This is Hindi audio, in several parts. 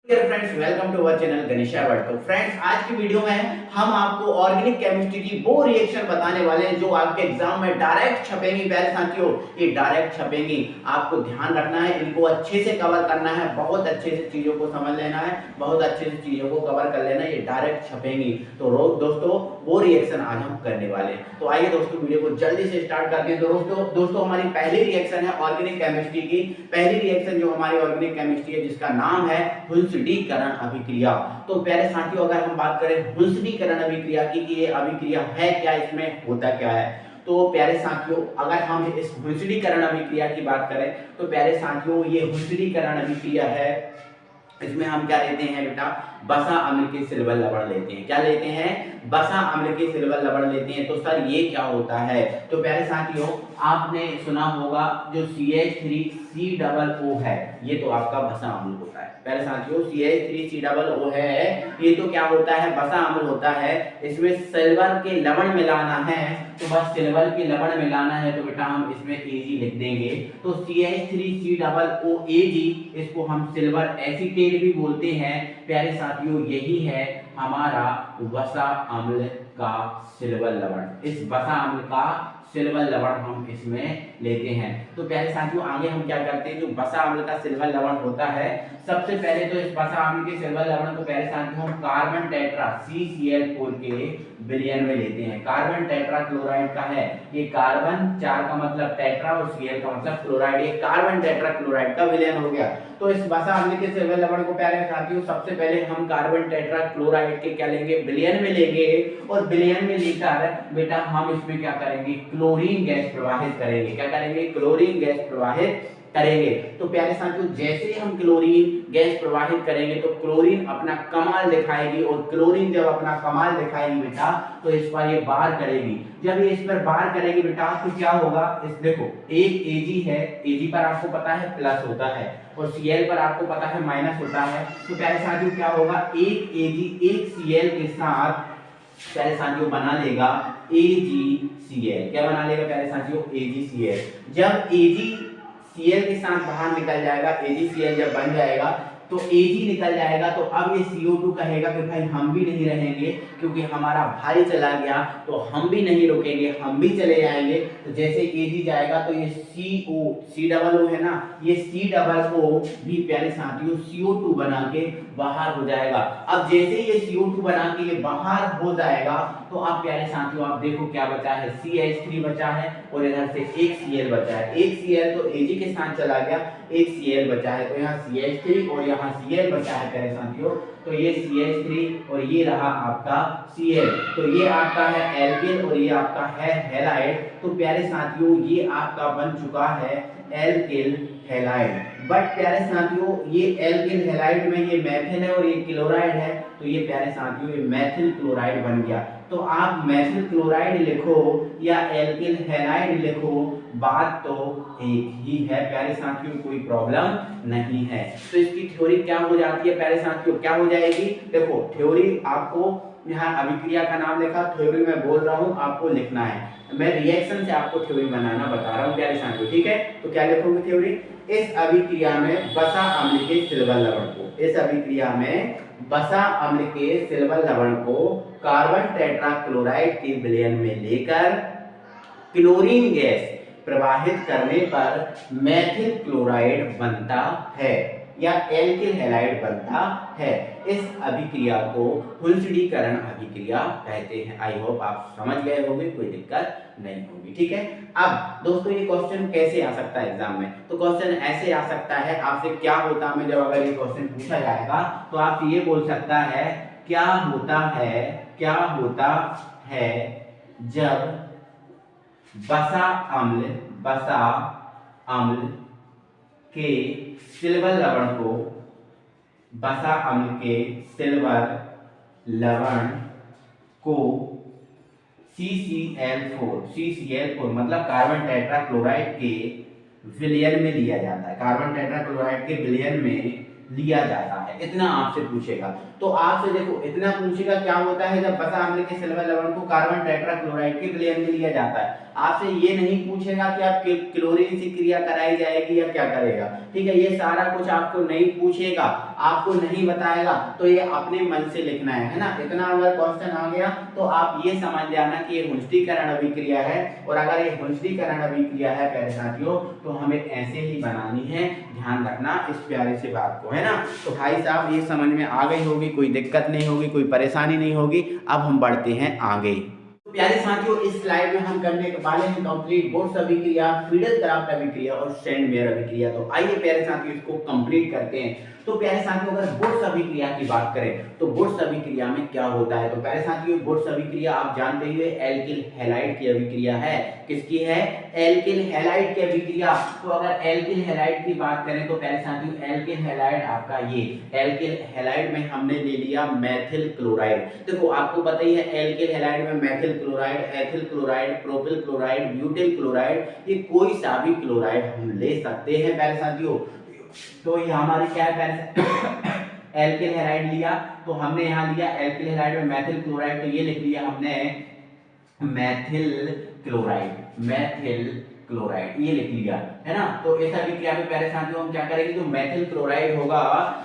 Friends, welcome to our channel Ganesha world. तो फ्रेंड्स, आज की वीडियो में हम आपको ऑर्गेनिक केमिस्ट्री की वो रिएक्शन बताने वाले हैं जो आपके एग्जाम में डायरेक्ट छपेंगी। प्यारे साथियों, ये डायरेक्ट छपेंगी, आपको ध्यान रखना है, इनको अच्छे से कवर करना है, बहुत अच्छे से चीजों को समझ लेना है, बहुत अच्छे से चीजों को कवर कर लेना है। ये डायरेक्ट छपेंगी। तो दोस्तों, वो रिएक्शन आज हम करने वाले हैं। तो आइए दोस्तों, वीडियो को जल्दी से स्टार्ट करते हैं। दोस्तों हमारी पहली रिएक्शन है ऑर्गेनिक केमिस्ट्री की। पहली रिएक्शन जो हमारी ऑर्गेनिक केमिस्ट्री है जिसका नाम है हुल्सडीकरण अभिक्रिया। तो प्यारे साथियों, अगर हम बात करें हुल्सडीकरण अभिक्रिया की कि ये अभिक्रिया है क्या, इसमें होता क्या है, तो प्यारे साथियों अगर हम इस हुल्सडीकरण अभिक्रिया की बात करें तो प्यारे साथियों ये हुल्सडीकरण अभिक्रिया है। इसमें हम क्या लेते हैं बेटा, बसा अम्ल के सिल्वर लवण लेते हैं। क्या लेते हैं? बसा अम्ल के सिल्वर लवण लेते हैं। तो सर ये क्या होता है? तो प्यारे साथियों, आपने सुना होगा जो CH3COO है, ये तो आपका बसा अम्ल होता है। प्यारे साथियों, CH3COO है, ये तो क्या होता है? बसा अम्ल होता है। इसमें सिल्वर के लवण मिलाना है, तो बस सिल्वर के लवण मिलाना है, तो बेटा हम इसमें Ag लिख देंगे। तो CH3COOAg, इसको हम सिल्वर एसीटेट भी बोलते हैं। प्यारे साथियों, यही है हमारा वसा अम्ल का सिल्वर लवण। इस वसा अम्ल का सिल्वर लवण हम इसमें लेते हैं। तो प्यारे साथियों, आगे हम क्या करते हैं, जो वसा अम्ल का सिल्वर लवण होता है, सबसे पहले तो इस वसा अम्ल के सिल्वर लवण को प्यारे साथियों हम कार्बन टेट्रा CCl4 के विलयन में लेते हैं। कार्बन टेट्रा क्लोराइड का है, ये कार्बन 4 का मतलब टेट्रा और Cl का मतलब क्लोराइड, ये कार्बन टेट्रा क्लोराइड का विलयन हो गया। तो इस वसा अम्ल के सिल्वर लवण को प्यारे साथियों सबसे पहले हम कार्बन टेट्रा क्लोराइड के क्या लेंगे, विलयन में लेंगे, और विलयन में लेकर बेटा हम इसमें क्या करेंगे, क्लोरीन गैस प्रवाहित करेंगे। क्या करेंगे? क्लोरीन गैस प्रवाहित करेंगे। तो प्यारे साथियों, जैसे ही हम क्लोरीन गैस प्रवाहित करेंगे तो क्लोरीन अपना कमाल दिखाएगी, और क्लोरीन जब अपना कमाल दिखाएगी बेटा तो इस पर ये बार करेगी। जब ये इस पर बार करेगी बेटा तो क्या होगा, इस देखो एक Ag है, Ag पर आपको पता है प्लस होता है और Cl पर आपको पता है माइनस होता है। तो प्यारे साथियों क्या होगा, एक Ag एक Cl के साथ प्यारे साथियों बना लेगा AgCl। क्या बना लेगा प्यारे साथियों? AgCl। जब AgCl के साथ बाहर निकल जाएगा, AgCl जब बन जाएगा तो Ag निकल जाएगा, तो अब ये CO2 कहेगा कि भाई हम भी नहीं रहेंगे, क्योंकि हमारा भाई चला गया तो हम भी नहीं रुकेंगे, हम भी चले जाएंगे। तो जैसे Ag जाएगा तो ये CO है ना, ये CO भी प्यारे साथियों CO2 बना के बाहर हो जाएगा। अब जैसे ये CO2 बना के ये बाहर हो जाएगा तो आप प्यारे साथियों आप देखो क्या बचा है, CH3 बचा है और इधर से एक Cl बचा है। एक Cl तो Ag के साथ चला गया, एक Cl बचा है, तो यहाँ CH3 और यहाँ Cl बचा है प्यारे साथियों। तो ये CH3 और ये रहा आपका Cl, तो ये आपका है एल्किल और ये आपका है हैलाइड। तो प्यारे साथियों ये आपका बन चुका है एल्किल हैलाइड। बट प्यारे साथियों ये एल्किल हैलाइड में ये मेथिल है और ये क्लोराइड है, तो ये प्यारे साथियों ये मेथिल क्लोराइड बन गया। तो आप मेथिल क्लोराइड लिखो या एल्किल हैलाइड लिखो, बात तो एक ही है प्यारे साथियों, कोई प्रॉब्लम नहीं है। तो इसकी थ्योरी क्या हो जाती है प्यारे साथियों, क्या हो जाएगी? देखो थ्योरी आपको यहाँ अभिक्रिया का नाम लिखा, थ्योरी मैं बोल रहा हूँ आपको लिखना है, मैं रिएक्शन से आपको थ्योरी बनाना बता रहा हूँ प्यारे साथियों, ठीक है? तो क्या लिखोगे थ्योरी? इस अभिक्रिया में बसा अम्ल के सिल्वर लवण को, इस अभिक्रिया में बसा अम्ल के सिल्वर लवण को कार्बन टेट्रा क्लोराइड के विलयन में लेकर क्लोरीन गैस प्रवाहित करने पर मेथिल क्लोराइड बनता है या एल्किल हैलाइड बनता है। इस अभिक्रिया को हुल्सडीकरण अभिक्रिया कहते हैं। आई होप आप समझ गए होंगे, कोई दिक्कत नहीं होगी, ठीक है? अब दोस्तों ये क्वेश्चन कैसे आ सकता है एग्जाम में? तो क्वेश्चन ऐसे आ सकता है, आपसे क्या होता में जब अगर ये क्वेश्चन पूछा जाएगा तो आप ये बोल सकता है, क्या होता है जब बसा अम्ल के सिल्वर लवण को, बसा अम्ल के सिल्वर लवण को CCl4 मतलब कार्बन टेट्रा क्लोराइड के विलयन में लिया जाता है। कार्बन टेट्रा क्लोराइड के विलयन में लिया जाता है, इतना आपसे पूछेगा। तो आपसे देखो इतना पूछेगा क्या होता है जब बसा अम्ल के सिल्वर लवण को कार्बन टेट्राक्लोराइड के विलयन में लिया जाता है। आपसे ये नहीं पूछेगा कि आप क्लोरीन से क्रिया कराई जाएगी या क्या करेगा, ठीक है, ये सारा कुछ आपको नहीं पूछेगा, आपको नहीं बताएगा, तो ये अपने मन से लिखना है ना। इतना अगर क्वेश्चन आ गया तो आप ये समझ जाना कि ये हुंस्टीकरण अभिक्रिया है, और अगर ये हुंस्टीकरण अभिक्रिया है प्यारे साथियों तो हमें ऐसे ही बनानी है, ध्यान रखना इस प्यारे से बात को, है ना। तो भाई साहब ये समझ में आ गई होगी, कोई दिक्कत नहीं होगी, कोई परेशानी नहीं होगी। अब हम बढ़ते हैं आगे। प्यारे साथियों इस स्लाइड में हम करने वाले हैं कंप्लीट बोर्ड्स अभिक्रिया, फ्रीडल-क्राफ्ट अभिक्रिया और स्टैंडमेयर अभिक्रिया। तो आइए प्यारे साथियों इसको कंप्लीट करते हैं। तो प्यारे साथियों अगर बोर्ड्स अभिक्रिया की बात करें तो बोर्ड्स अभिक्रिया में क्या होता है, तो प्यारे साथियों बोर्ड्स अभिक्रिया आप जानते ही एल्किल हैलाइड की अभिक्रिया है। किसकी है? एल्किल हैलाइड की अभिक्रिया। तो अगर एल्किल हैलाइड की बात करें तो प्यारे साथियों एल्किल हैलाइड आपका ये एल्किल हैलाइड में हमने ले लिया मेथिल क्लोराइड। देखो आपको पता ही है एल्किल हैलाइड में methyl chloride, ethyl chloride, propyl chloride, butyl chloride, ये कोई सा भी क्लोराइड हम ले सकते हैं प्यारे साथियों। तो ये हमारी क्या है प्यारे एल्किल हैलाइड लिया, तो हमने यहाँ लिया एल्किल हैलाइड में मेथिल क्लोराइड, तो ये लिख लिया हमने मेथिल क्लोराइड, मेथिल क्लोराइड ये लिख लिया, है ना। तो इस अभिक्रिया में प्यारे साथियों हम क्या करेंगे, जो मेथिल क्लोराइड होगा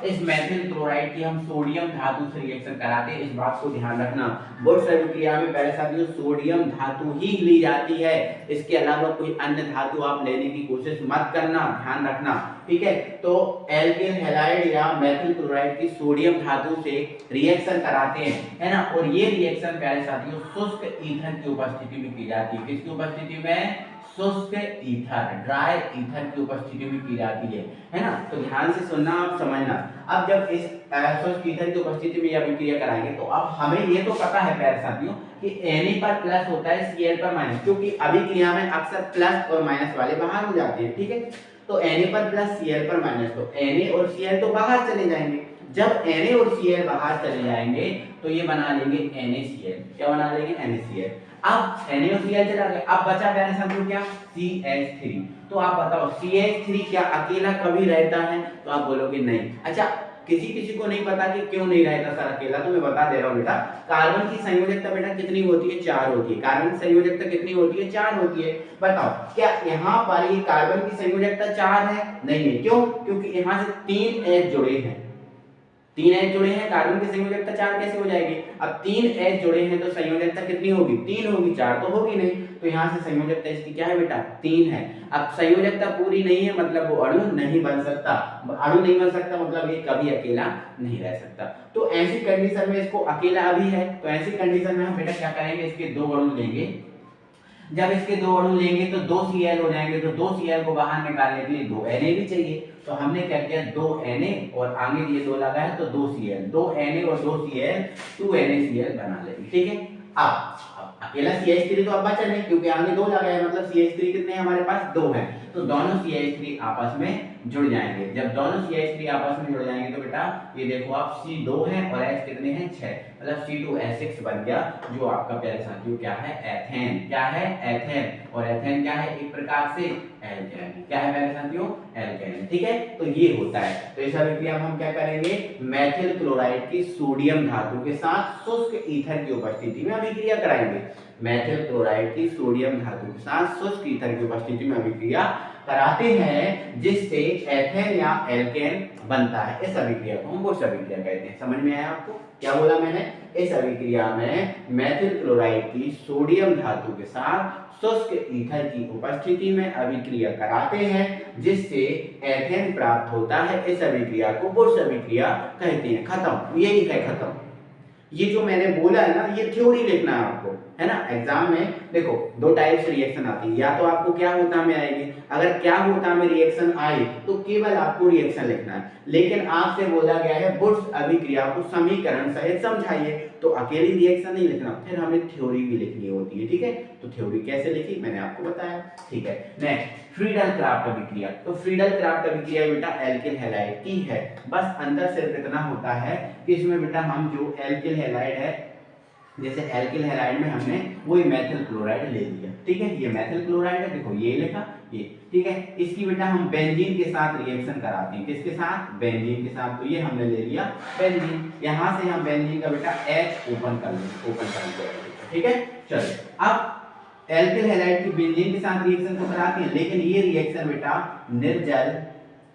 इस मेथिल क्लोराइड की हम सोडियम धातु से रिएक्शन कराते हैं, इस बात को ध्यान रखना। बोर्ड्स अभिक्रिया में प्यारे साथियों सोडियम धातु ही ली जाती है, इसके अलावा कोई अन्य धातु आप लेने की कोशिश मत करना, ध्यान रखना, ठीक है। तो एल्किल हैलाइड या मेथिल क्लोराइड की सोडियम धातु से रिएक्शन कराते हैं, है ना। और ये रिएक्शन प्यारे साथियों शुष्क ईथर की उपस्थिति में की जाती है। किसकी उपस्थिति में? शुष्क ईथर, ड्राई ईथर की उपस्थिति में की जाती है ना। तो ध्यान से सुनना, आप समझना। अब जब इस शुष्क ईथर की उपस्थिति में यह अभिक्रिया कराएंगे तो अब हमें ये तो पता है प्यारे साथियों कि Na पर प्लस होता है Cl पर माइनस, क्योंकि अभिक्रिया में अक्सर प्लस और माइनस वाले बाहर हो जाते हैं, ठीक है। तो Na पर प्लस Cl पर माइनस, तो Na और Cl तो बाहर चले जाएंगे। जब Na और Cl बाहर चले जाएंगे तो ये बना लेंगे NaCl। क्या बना लेंगे? NaCl। अब NaCl चला गया, अब बचा प्यारे साथियों क्या? CH3। तो आप बताओ CH3 क्या अकेला कभी रहता है? तो आप बोलोगे नहीं। अच्छा, किसी को नहीं पता कि क्यों नहीं रहता सर अकेला, तो मैं बता दे रहा हूँ बेटा। कार्बन की संयोजकता बेटा कितनी होती है? 4 होती है। कार्बन की संयोजकता कितनी होती है? 4 होती है। बताओ क्या यहाँ पर ये कार्बन की संयोजकता 4 है? नहीं है। क्यों? क्योंकि यहाँ से 3 H जुड़े हैं, 3 H जुड़े हैं, कार्बन की संयोजकता 4 कैसे हो जाएगी? अब 3 H जुड़े हैं तो संयोजकता कितनी होगी? 3 होगी, 4 तो होगी नहीं। तो यहाँ से संयोजकता इसकी क्या है बेटा? 3 है। अब संयोजकता पूरी नहीं है मतलब वो अणु नहीं बन सकता, अणु नहीं बन सकता मतलब ये कभी अकेला नहीं रह सकता। तो ऐसी कंडीशन में इसको अकेला अभी है, तो ऐसी कंडीशन में हम बेटा क्या करेंगे, इसके 2 अणु लेंगे। जब इसके 2 अणु लेंगे तो 2 Cl हो जाएंगे, तो 2 Cl को बाहर निकालने के लिए 2 Na भी चाहिए। तो हमने क्या किया, 2 Na और आगे ये 2 लगा है तो 2 Cl, 2 Na और 2 Cl 2 NaCl बना लेंगे, ठीक है। अब अकेला CH3 तो अब बचा नहीं, क्योंकि आगे 2 लगा है, मतलब CH3 कितने हैं हमारे पास? 2 हैं। तो दोनों CH3 आपस में जुड़ जाएंगे। जब दोनों CH3 आपस में जुड़ जाएंगे तो बेटा ये देखो आप C2 है और H कितने हैं? 6, मतलब C2H6 बन गया, जो आपका प्यारे साथियों क्या है? एथेन। क्या है? एथेन। और एथेन क्या है? एक प्रकार से एल्केन। क्या है प्यारे साथियों? एल्केन, ठीक है। तो ये होता है। तो इस अभिक्रिया में हम क्या करेंगे, मेथिल क्लोराइड की सोडियम धातु के साथ शुष्क ईथर की उपस्थिति में अभिक्रिया कराएंगे। मेथिल क्लोराइड की सोडियम धातु के साथ शुष्क ईथर की उपस्थिति में अभिक्रिया कराते हैं, जिससे एथेन या एल्केन बनता है। इस अभिक्रिया को हम बोर्ड्स अभिक्रिया कहते हैं। समझ में आया आपको? क्या बोला मैंने? इस अभिक्रिया में मेथिल क्लोराइड की सोडियम धातु के साथ शुष्क ईथर की उपस्थिति में अभिक्रिया कराते हैं, जिससे एथेन प्राप्त होता है। इस अभिक्रिया को बोर्ड्स अभिक्रिया कहते हैं। खत्म, यही है खत्म। ये जो मैंने बोला है ना, ये थ्योरी लिखना है आपको, है ना। एग्जाम में देखो 2 टाइप से रिएक्शन आती है, या तो आपको क्या होता में आएगी, अगर क्या होता में रिएक्शन आए तो केवल आपको रिएक्शन लिखना है। लेकिन आपसे बोला गया है बोर्ड्स अभिक्रिया को समीकरण सहित समझाइए, तो अकेली रिएक्शन नहीं लिखना, फिर हमें थ्योरी भी लिखनी होती है, ठीक है। तो थ्योरी कैसे लिखी मैंने आपको बताया, ठीक है। नेक्स्ट फ्रीडल-क्राफ्ट अभिक्रिया। तो फ्रीडल-क्राफ्ट अभिक्रिया बेटा एल्किल हैलाइड की है, बस अंदर सिर्फ इतना होता है कि इसमें बेटा हम जो एल्किल हैलाइड है, जैसे एल्किल हैलाइड में हमने वही मेथिल क्लोराइड ले लिया, ठीक है। ये मेथिल क्लोराइड है, देखो ये लिखा, ये ठीक है। इसकी बेटा हम बेंजीन के साथ रिएक्शन कराते हैं, किसके साथ? बेंजीन के साथ। तो ये हमने ले लिया बेंजीन, यहां से हम बेंजीन का बेटा H ओपन कर लेंगे, ठीक है। चलो अब एल्किल हैलाइड की बेंजीन के साथ रिएक्शन तो कराते हैं, लेकिन ये रिएक्शन बेटा निर्जल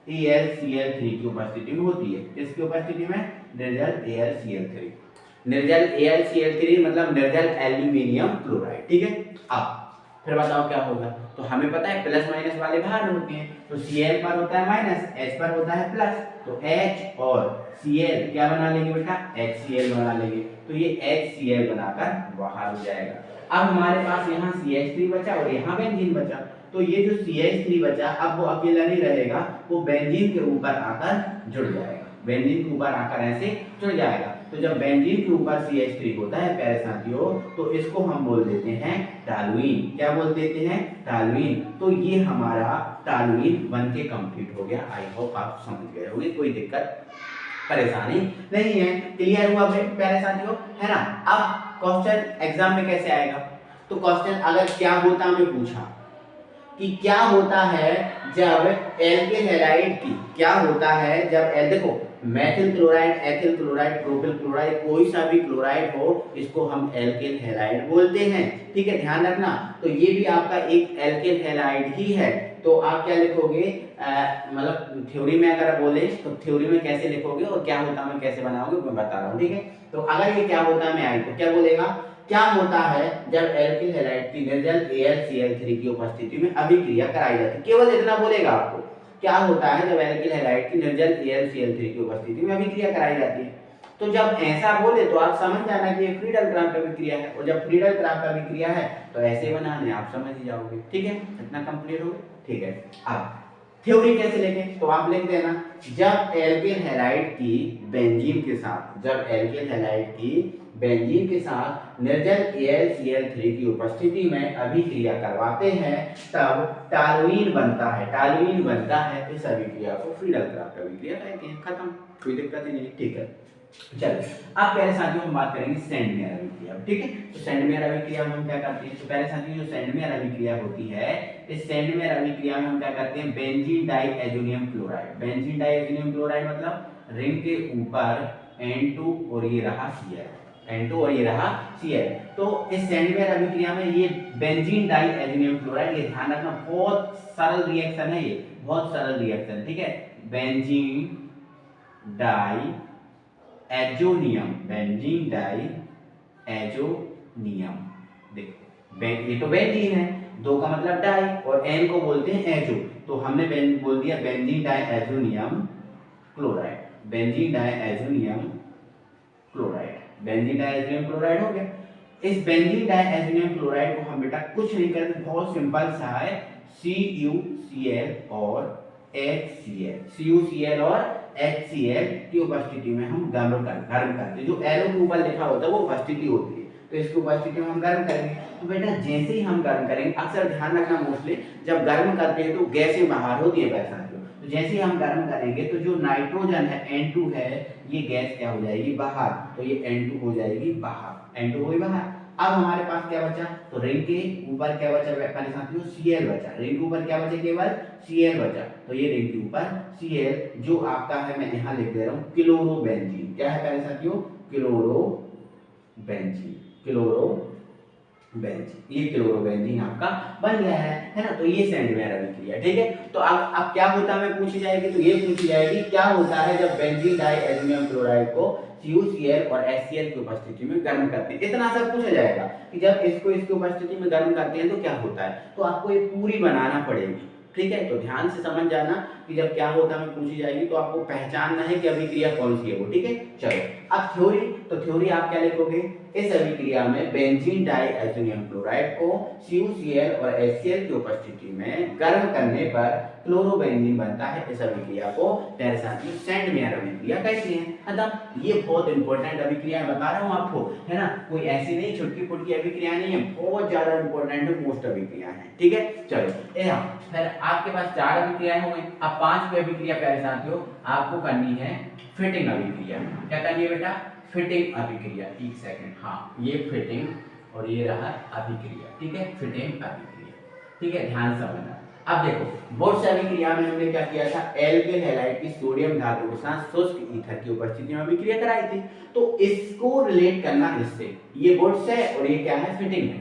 AlCl3 की उपस्थिति में होती है। किसकी उपस्थिति में? निर्जल AlCl3। निर्जल AlCl3 मतलब निर्जल एल्यूमिनियम क्लोराइड, ठीक है। अब फिर बताओ क्या होगा? तो हमें पता है प्लस माइनस वाले बाहर होते हैं, तो Cl पर होता है माइनस, H पर होता है प्लस, तो H और Cl क्या बना लेंगे बेटा? HCl बना लेंगे। तो ये HCl बनाकर बाहर हो जाएगा। अब हमारे पास यहाँ CH3 बचा और यहाँ बेंजीन बचा, तो ये जो CH3 बचा अब वो अकेला नहीं रहेगा, वो बेंजीन के ऊपर आकर जुड़ जाएगा, बेंजीन के ऊपर आकर ऐसे जुड़ जाएगा। तो जब बेंजीन के ऊपर CH3 होता है प्यारे साथियों, तो इसको हम बोल देते हैं टॉलुइन। क्या बोल देते हैं? टॉलुइन। तो ये हमारा टॉलुइन बन के कंप्लीट हो गया। आई होप आप समझ गए होंगे, कोई दिक्कत परेशानी नहीं है। क्लियर हुआ प्यारे साथियों, है ना? अब क्वेश्चन एग्जाम में कैसे आएगा? तो क्वेश्चन अगर क्या होता में पूछा कि क्या होता है जब एल्किल हैलाइड की, क्या होता है जब देखो methyl chloride, ethyl chloride, propyl chloride, कोई सा भी क्लोराइड हो इसको हम एल्किल हैलाइड बोलते हैं, ठीक है, ध्यान रखना। तो ये भी आपका एक एल्किल हैलाइड ही है। तो आप क्या लिखोगे, मतलब थ्योरी में अगर बोले तो थ्योरी में कैसे लिखोगे और क्या होता में कैसे बनाओगे मैं बता रहा हूँ, ठीक है। तो अगर ये क्या होता में आई तो क्या बोलेगा? क्या होता है जब एल्किल हैलाइड की निर्जल AlCl3 की उपस्थिति में अभिक्रिया कराई जाती है? केवल इतना बोलेगा आपको, क्या होता है जब एल्किल हैलाइड की निर्जल AlCl3 की उपस्थिति में अभिक्रिया कराई जाती है। तो जब ऐसा बोले तो आप समझ जाना कि ये फ्रीडल क्राफ्ट अभिक्रिया है, और जब फ्रीडल क्राफ्ट अभिक्रिया है तो ऐसे बनाने आप समझ ही जाओगे, ठीक है। इतना कंप्लीट हो गया, ठीक है। अब थ्योरी कैसे लिखें? तो आप लिख देना जब एल्किल हैलाइड की बेंजीन के साथ, जब एल्किल हैलाइड की बेंजीन के साथ निर्जल AlCl3 की उपस्थिति में अभिक्रिया करवाते हैं तब टॉलुइन बनता है, टॉलुइन बनता है। इस अभिक्रिया को फ्रीडल क्राफ्ट अभिक्रिया कहते हैं। खत्म, कोई दिक्कत ही नहीं, ठीक है। चलो अब प्यारे साथियों हम बात करेंगे सेंडमेयर अभिक्रिया, ठीक है। तो सेंडमेयर अभिक्रिया में हम क्या करते हैं? तो प्यारे साथियों जो सेंडमेयर अभिक्रिया होती है, इस सेंडमेयर अभिक्रिया में हम क्या करते हैं? Benzene diazonium chloride, benzene diazonium chloride मतलब रिंग के ऊपर N2 और ये रहा Cl, N2 और ये रहा Cl। तो इस सेंडमेयर अभिक्रिया में ये बेंजीन डाइएजोनियम क्लोराइड, ये ध्यान रखना बहुत सरल रिएक्शन है, ये बहुत सरल रिएक्शन, ठीक है। Benzene diazonium, benzene diazonium, देखो ये तो बेंजीन है, दो का मतलब डाई और एन को बोलते हैं एजो, तो हमने बोल दिया benzene diazonium chloride, benzene diazonium chloride, benzene diazonium chloride हो गया। इस बेंजीन डाई एजोनियम क्लोराइड को हम बेटा कुछ नहीं करते, बहुत सिंपल सा है, CuCl और HCl, CuCl और HCl की उपस्थिति में हम गर्म करते हैं। जो एरो के ऊपर लिखा होता है वो उपस्थिति होती है, तो इसकी उपस्थिति में हम गर्म करेंगे। तो बेटा जैसे ही हम गर्म करेंगे, अक्सर ध्यान रखना मोस्टली जब गर्म करते हैं तो गैसें बाहर होती है पैसा, तो जैसे ही हम गर्म करेंगे तो जो नाइट्रोजन है N2 है, ये गैस क्या हो जाएगी? बाहर, तो ये N2 हो जाएगी बाहर, N2 हो बाहर। अब हमारे पास क्या बचा? तो रिंग के ऊपर क्या बचा पहले साथियों? Cl बचा, रिंग के ऊपर क्या बचा? केवल Cl बचा, तो ये रिंग के ऊपर Cl जो आपका है, मैं यहाँ लिख दे रहा हूँ क्लोरोबेंजीन। क्या है पहले साथियों? क्लोरोबेंजीन, ये क्लोरोबेंजीन आपका बन गया है ना। तो ये सेंडमेयर अभिक्रिया, ठीक है। तो अब क्या होता है पूछी जाएगी, तो ये पूछी जाएगी क्या होता है जब बेंजीन डाइएजोनियम क्लोराइड को CuCl और HCl की उपस्थिति में गर्म करते हैं। इतना सा पूछा जाएगा कि जब इसको इसकी उपस्थिति में गर्म करते हैं तो क्या होता है, तो आपको ये पूरी बनाना पड़ेगी, ठीक है। तो ध्यान से समझ जाना कि जब क्या होता है पूछी जाएगी तो आपको पहचानना है कि अभिक्रिया कौन सी है वो, ठीक है। चलो अब थ्योरी, तो थ्योरी आप क्या लिखोगे? इस अभिक्रिया में बेंजीन डाइएजोनियम क्लोराइड को CuCl और HCl की उपस्थिति में गर्म करने पर क्लोरोबेंजीन बनता है। इस अभिक्रिया को तेरे साथ में सेंडमेयर अभिक्रिया कहते हैं। मतलब ये बहुत इंपॉर्टेंट अभिक्रिया बता रहा हूँ आपको, है ना, कोई ऐसी नहीं छुटकी फुटकी अभिक्रिया नहीं है, बहुत ज्यादा इंपॉर्टेंट है, मोस्ट अभिक्रिया है, ठीक है। चलो फिर आपके पास 4 अभिक्रियाएं हो गई, अब 5वीं अभिक्रिया प्यारे साथियों आपको करनी है फिटिंग अभिक्रिया। क्या करनी है बेटा? फिटिंग अभिक्रिया। एक सेकंड, हाँ ये फिटिंग और ये रहा अभिक्रिया, ठीक है, फिटिंग अभिक्रिया, ठीक है, ध्यान से समझना। अब देखो बोर्ड्स अभिक्रिया में हमने क्या किया था, एल्किल हैलाइड की सोडियम धातु के साथ शुष्क ईथर की उपस्थिति में अभिक्रिया कराई थी। तो इसको रिलेट करना इससे, ये बोर्ड्स है और ये क्या है, फिटिंग है।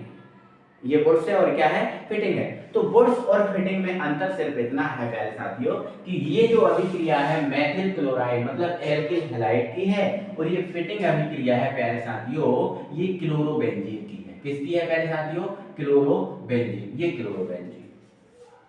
ये बोर्ड्स है और क्या है, फिटिंग है। तो बोर्ड्स और फिटिंग में अंतर सिर्फ इतना है प्यारे साथियों कि ये जो अभिक्रिया है मेथिल क्लोराइड मतलब एल्किल हैलाइड की है, और ये फिटिंग अभिक्रिया है प्यारे साथियों ये क्लोरोबेंजीन की है। किसकी है प्यारे साथियों, क्लोरोबेंजीन। ये क्लोरोबेंजीन,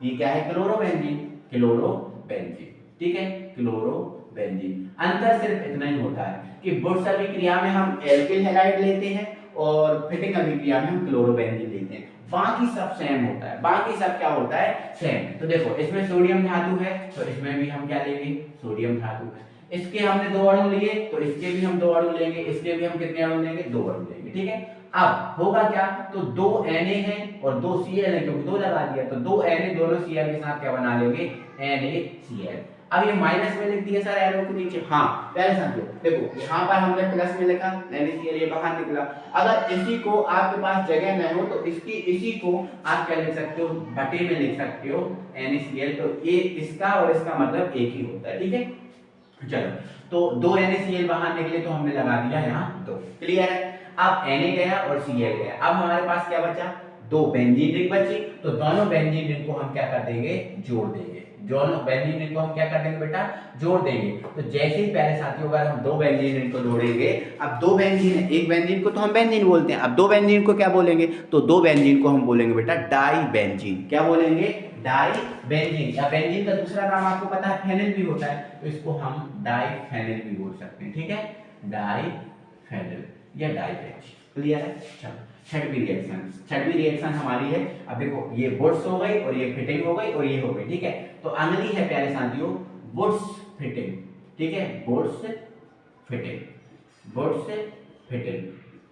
ये क्या है, क्लोरोबेंजीन, क्लोरोबेंजीन, ठीक है, क्लोरोबेंजीन। अंतर सिर्फ इतना ही होता है कि बोर्ड्स अभिक्रिया में हम एल्किल हैलाइड लेते हैं और फिटिंग अभिक्रिया में हम क्लोरोबेंजीन लेते हैं। बाकी सब सेम होता है, बाकी सब क्या होता है, सेम। तो देखो इसमें सोडियम धातु है तो इसमें भी हम क्या लेंगे, सोडियम धातु है। इसके हमने 2 अणु लिए तो इसके भी हम 2 अणु लेंगे, इसके भी हम कितने अणु लेंगे, 2 अणु लेंगे, ठीक है। अब होगा क्या, तो 2 Na हैं और 2 Cl है, क्योंकि 2 लगा दिया तो 2 Na दोनों Cl के साथ क्या बना लेंगे, NaCl। अब ये माइनस में लिख दिया सर एरो के नीचे, हाँ पहले समझो, देखो यहाँ पर हमने प्लस में लिखा NaCl, ये बाहर निकला। अगर इसी को आपके पास जगह न हो तो इसी को आप क्या लिख सकते हो, बटे में लिख सकते हो NaCl। तो ये इसका और इसका मतलब एक ही होता है, ठीक है। चलो तो 2 NaCl बाहर निकले तो हमने लगा दिया यहाँ 2, क्लियर है। अब Na गया और Cl गया, अब हमारे पास क्या बचा, 2 बेंजीन रिंग बची। तो दोनों बेंजीन रिंग को हम क्या कर देंगे, जोड़ देंगे। दोनों बेंजीन रिंग को हम क्या कर देंगे बेटा, जोड़ देंगे। तो जैसे ही पहले साथियों अगर हम 2 बेंजीन रिंग को जोड़ेंगे, अब 2 बेंजीन है, एक बेंजीन को तो हम बेंजीन बोलते हैं, अब 2 बेंजीन को क्या बोलेंगे, तो 2 बेंजीन को हम बोलेंगे बेटा डाई बेंजीन। क्या बोलेंगे, डाई बेंजीन। या बेंजीन का दूसरा नाम आपको पता है फेनिल भी होता है, तो इसको हम डाई फेनिल भी बोल सकते हैं, ठीक है, डाई फेनिल या डाई बेंजीन, क्लियर है। चलो छठवीं रिएक्शन हमारी है। अब देखो ये बोर्ड्स हो गई और ये फिटिंग हो गई और ये हो गई, ठीक है। तो अगली है प्यारे साथियों बोर्ड्स फिटिंग, ठीक है, बोर्ड्स फिटिंग, बोर्ड्स फिटिंग,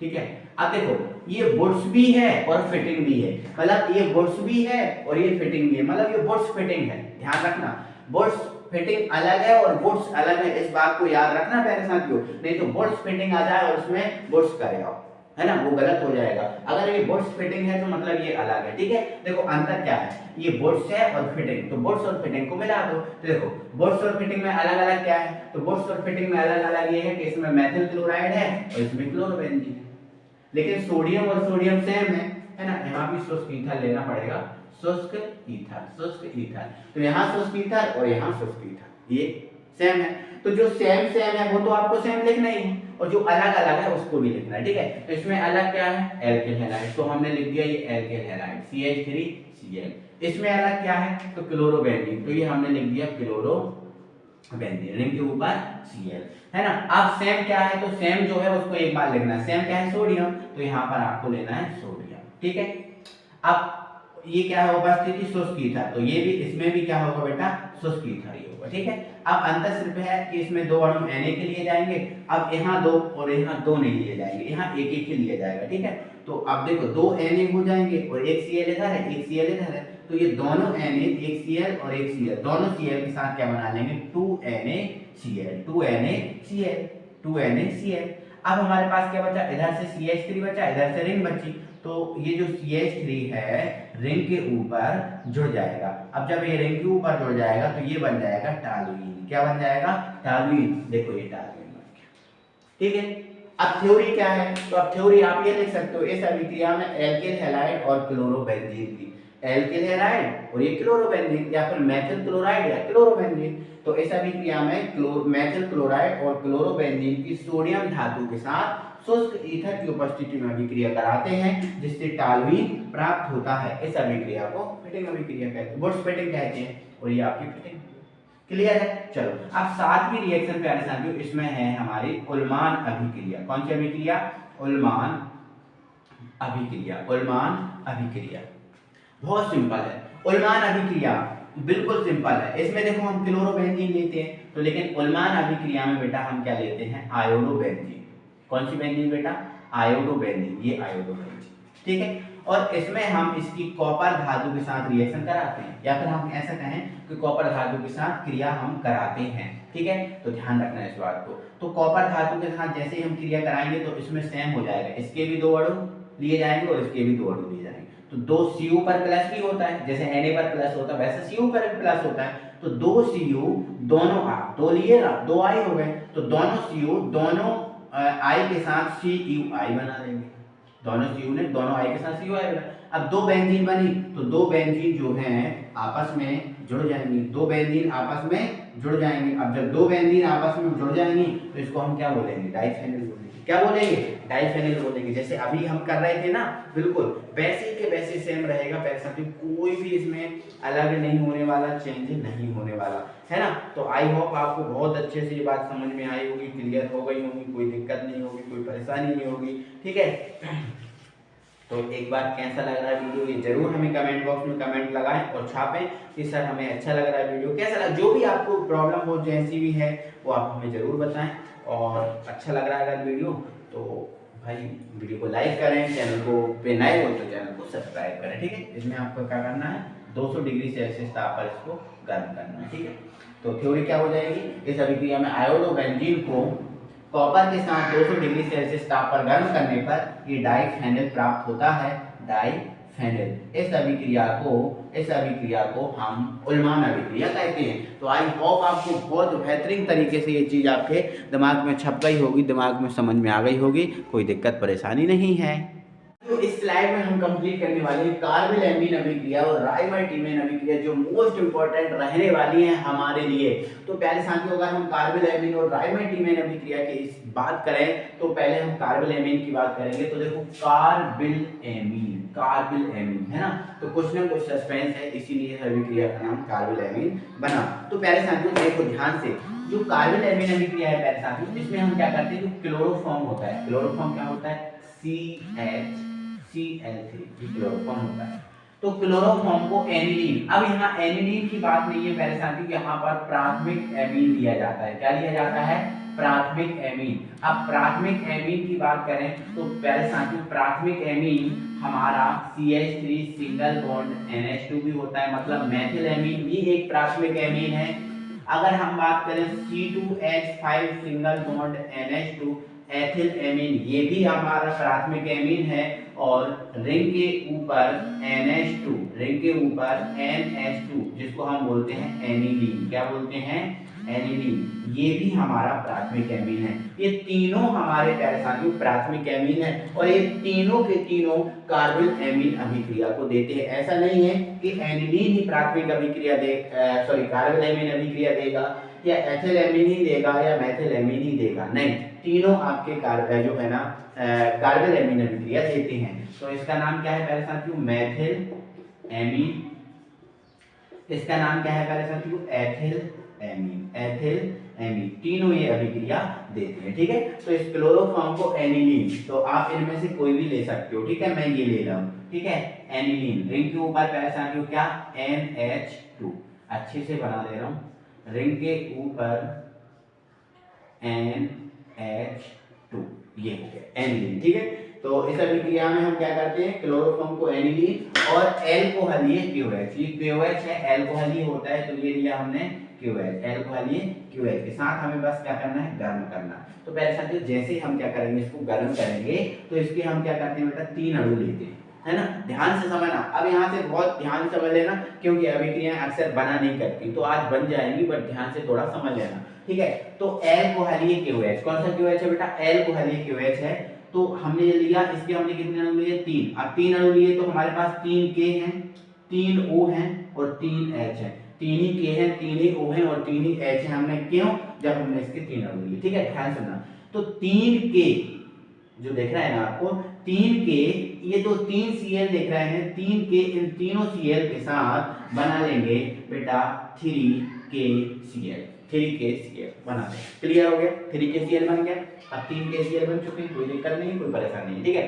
ठीक है। अब देखो ये बोर्ड्स भी है और फिटिंग भी है, मतलब ये बोर्ड्स भी है और ये फिटिंग भी है, मतलब ये बोर्ड्स फिटिंग है। ध्यान रखना बोर्ड्स फिटिंग अलग है और बोर्ड्स अलग है, इस बात को याद रखना प्यारे साथियों, नहीं तो बोर्ड्स फिटिंग आ जाए और उसमें बोर्ड्स करेगा, है ना, वो गलत हो जाएगा। अगर ये बोर्ड्स फिटिंग है तो मतलब ये अलग है, ठीक है। देखो अंतर क्या है, ये बोर्ड्स है और फिटिंग, तो बोर्ड्स और फिटिंग को मिला दो। तो देखो बोर्ड्स और फिटिंग में अलग अलग क्या है, तो बोर्ड्स और फिटिंग में अलग अलग ये है कि इसमें मेथिल क्लोराइड है और इसमें क्लोरोबेंजीन है, लेकिन सोडियम और सोडियम सेम है ना। यहाँ भी शुष्क ईथर लेना पड़ेगा, शुष्क ईथर, शुष्क ईथर। तो यहाँ शुष्क ईथर और यहाँ शुष्क ईथर, ये सेम है। तो जो सेम है वो तो आपको सेम लिखना ही है, और जो अलग अलग है उसको भी लिखना है, ठीक है। तो इसमें अलग क्या है, एल्किल हैलाइड, तो हमने लिख दिया ये एल्किल हैलाइड CH3Cl। इसमें अलग क्या है, तो क्लोरोबेंजीन, तो ये हमने लिख दिया क्लोरोबेंजीन, रिंग के ऊपर Cl, है ना। अब सेम क्या है, तो सेम जो है उसको एक बार लिखना है, सेम क्या है, सोडियम, तो यहाँ पर आपको लेना है सोडियम, ठीक है। अब ये क्या है, उपस्थिति शुष्क ईथर, तो ये भी इसमें भी क्या होगा बेटा, शुष्क ईथर ही होगा, ठीक है। अब अंतर सिर्फ है कि इसमें 2 अणु Na के लिए जाएंगे, अब यहाँ 2 और यहाँ 2 नहीं लिए जाएंगे, यहाँ एक एक के लिए जाएगा, ठीक है। तो अब देखो 2 Na हो जाएंगे और एक Cl इधर है, एक Cl इधर है, तो ये दोनों Na, एक Cl और एक Cl, दोनों Cl के साथ क्या बना लेंगे, 2NaCl, 2NaCl, 2NaCl। अब हमारे पास क्या बचा, इधर से CH3 बचा, इधर से रिंग बची, तो ये जो CH3 है रिंग के ऊपर जुड़ जाएगा। अब जब ये रिंग के ऊपर जुड़ जाएगा तो ये बन जाएगा टॉलुइन। क्या बन जाएगा, टॉलुइन। देखो ये टॉलुइन बन गया, ठीक है। अब थ्योरी क्या है, तो अब थ्योरी आप ये लिख सकते हो, इस अभिक्रिया में एल्किल हैलाइड और क्लोरोबेंजीन की, एल्किल हैलाइड और ये क्लोरोबेंजीन, या फिर मेथिल क्लोराइड या क्लोरोबेंजीन। तो इस अभिक्रिया में मेथिल क्लोराइड और क्लोरोबेंजीन की सोडियम धातु के साथ शुष्क ईथर की उपस्थिति में अभिक्रिया कराते हैं, जिससे टॉलुइन प्राप्त होता है। इस अभिक्रिया को फिटिंग अभिक्रिया कहते हैं, बोर्ड्स फिटिंग कहते हैं, और ये आपकी फिटिंग, क्लियर है। चलो अब 7वीं रिएक्शन प्यारे साथियों, इसमें है हमारी उल्मान अभिक्रिया। कौन सी अभिक्रिया, उल्मान अभिक्रिया, उल्मान अभिक्रिया। बहुत सिंपल है उल्मान अभिक्रिया, बिल्कुल सिंपल है। इसमें देखो हम क्लोरोबेंजीन लेते हैं, तो लेकिन उल्मान अभिक्रिया में बेटा हम क्या लेते हैं, आयोडोबेंजीन। कौन सी बेंजीन बेटा, आयोडोबेंजीन, ये आयोडोबेंजीन, ठीक है। और इसमें हम इसकी कॉपर धातु के साथ रिएक्शन कराते हैं, या फिर हम ऐसा कहें कि कॉपर धातु के साथ क्रिया हम कराते हैं, ठीक है। तो ध्यान रखना इस बात को। तो कॉपर धातु के साथ जैसे ही हम क्रिया कराएंगे तो इसमें सेम हो जाएगा, इसके भी 2 अणु लिए जाएंगे और इसके भी 2 अणु लिए जाएंगे। तो 2 Cu पर प्लस भी होता है, जैसे Na पर प्लस होता है वैसे Cu पर प्लस होता है। तो 2 Cu दोनों दो लिए ना, 2 I हो गए, तो दोनों Cu दोनों I के साथ CuI बना देंगे। दोनों Cu ने दोनों I के साथ CuI बना। अब 2 बेंजीन बनी, तो 2 बेंजीन जो हैं आपस में जुड़ जाएंगी, 2 बेंजीन आपस में जुड़ जाएंगे। अब जब 2 बेंजीन आपस में जुड़ जाएंगी तो इसको हम क्या बोलेंगे? डाइफेनिल बोलेंगे। क्या बोलेंगे? डाइफेनिल बोलेंगे। जैसे अभी हम कर रहे थे ना, बिल्कुल वैसे के वैसे सेम रहेगा प्यारे साथियों, कोई भी इसमें अलग नहीं होने वाला, चेंज नहीं होने वाला, है ना। तो आई होप आपको बहुत अच्छे से ये बात समझ में आई होगी, क्लियर हो गई होगी, कोई दिक्कत नहीं होगी, कोई परेशानी नहीं होगी, ठीक है। तो एक बार कैसा लग रहा है वीडियो ये जरूर हमें कमेंट बॉक्स में कमेंट लगाएं और छापें कि सर हमें अच्छा लग रहा है वीडियो, कैसा लगा। जो भी आपको प्रॉब्लम हो जैसी भी है वो आप हमें जरूर बताएं, और अच्छा लग रहा है अगर वीडियो तो भाई वीडियो को लाइक करें, चैनल को पे नए हो तो चैनल को सब्सक्राइब करें, ठीक है। इसमें आपको क्या करना है, 200 डिग्री सेल्सियस ताप पर इसको गर्म करना है, ठीक है। तो थ्योरी क्या हो जाएगी, इस अभिक्रिया में आयोडो बेंजीन को कॉपर के साथ 200 डिग्री सेल्सियस ताप पर गर्म करने पर ये डाइफेनिल प्राप्त होता है, डाइफेनिल। इस अभिक्रिया को हम उल्मान अभिक्रिया कहते हैं। तो आई होप आपको बहुत बेहतरीन तरीके से ये चीज़ आपके दिमाग में छप गई होगी, दिमाग में समझ में आ गई होगी, कोई दिक्कत परेशानी नहीं है। तो इस स्लाइड में हम कंप्लीट करने वाले हैं कार्बोलैमिन अभिक्रिया और राइमर्टिमेन अभिक्रिया, जो मोस्ट इंपॉर्टेंट रहने वाली है हमारे लिए। तो पहले साथियों अगर हम कार्बोलैमिन और राइमर्टिमेन अभिक्रिया की इस बात करें तो पहले हम कार्बोलैमिन की बात करेंगे। तो देखो कार्बोलैमिन है ना, तो कुछ ना कुछ सस्पेंस है, इसीलिए अभिक्रिया का नाम कार्बोलैमिन बना। तो पहले साथियों देखो ध्यान से, जो कार्बोलैमिन अभिक्रिया है पहले साथियों, इसमें हम क्या करते हैं, जो क्लोरोफॉर्म होता है, क्लोरोफॉर्म क्या होता है, CH3 क्लोरोफॉर्म होता है। तो क्लोरोफॉर्म को एनिलीन, अब यहाँ एनिलीन की बात नहीं है पहले साथियों, यहाँ पर प्राथमिक एमीन लिया जाता है। क्या लिया जाता है? प्राथमिक एमीन। अब प्राथमिक एमीन की बात करें तो पहले साथियों प्राथमिक एमीन हमारा CH3 सिंगल बॉन्ड NH2 भी होता है, मतलब मेथिल एमीन भी एक प्राथमिक एमीन है। अगर हम बात करें C2H5 single bond NH2 ethyl amine, ये भी हमारा प्राथमिक एमीन है। और रिंग के ऊपर NH2, रिंग के ऊपर NH2 जिसको हम बोलते हैं एनिलीन, क्या बोलते हैं? एनिलीन, ये भी हमारा प्राथमिक एमीन है। ये तीनों हमारे प्यारे साथियों प्राथमिक एमीन है, और ये तीनों के तीनों कार्बोल एमीन अभिक्रिया को देते हैं। ऐसा नहीं है कि एनिलीन ही प्राथमिक अभिक्रिया कार्बोल एमीन अभिक्रिया देगा, या एथिल एमीन ही देगा, या मेथिल एमीन ही देगा, नहीं, तीनों आपके जो है ना कार्बोल एमीन अभिक्रिया देते हैं। तो इसका नाम क्या है पहले साथियों? Methyl amine. इसका नाम क्या है पहले साथियों? Ethyl amine. एथिल एमीन, तीनों ये अभिक्रिया देते हैं, ठीक है। तो इस क्लोरोफॉर्म को एनिलीन, तो आप इनमें से कोई भी ले सकते हो, ठीक है, मैं ये ले रहा हूँ, ठीक है, एनिलीन। रिंग के ऊपर पहले साथियों क्या? NH2, अच्छे से बना दे रहा हूँ, रिंग के ऊपर NH2, ये हो गया एनिलीन, ठीक है। तो इस अभिक्रिया में हम क्या करते हैं, क्लोरोफॉर्म को एनिलीन और एल्कोहल ये QH, ये QH है, एल्कोहल ही होता है, तो ये लिया हमने QH, एल्कोहल ये QH के साथ हमें बस क्या करना है, गर्म करना। तो पहले साथियों जैसे हम क्या करेंगे, इसको गर्म करेंगे तो इसके हम क्या करते हैं बेटा, 3 अणु लेते हैं, है ना। ध्यान से समझना, अब यहाँ से बहुत ध्यान से समझ लेना, क्योंकि अभिक्रियाएं अक्सर बना नहीं करती, तो आज बन जाएंगी, बट ध्यान से थोड़ा समझ लेना, ठीक है। तो एल्कोहलीय QH, कौन सा QH है बेटा? एल्कोहलीय QH है। तो हमने ये लिया, इसके हमने कितने अणु लिए? 3। अब 3 अणु लिए तो हमारे पास 3 K हैं, 3 O हैं और 3 H हैं। 3 ही K हैं, 3 ही O हैं और 3 ही H हैं। हमने क्यों? जब हमने इसके 3 अणु लिए, ठीक है, ध्यान से सुनना। तो 3 K जो देख रहा है ना आपको, 3 K, ये तो 3 Cl देख रहे हैं, 3 K इन तीनों Cl के साथ बना लेंगे बेटा 3KCl, 3KCl बना दें। क्लियर हो गया? 3KCl बन गया। अब 3KCl बन चुके हैं, कोई दिक्कत नहीं, कोई परेशानी नहीं, ठीक है।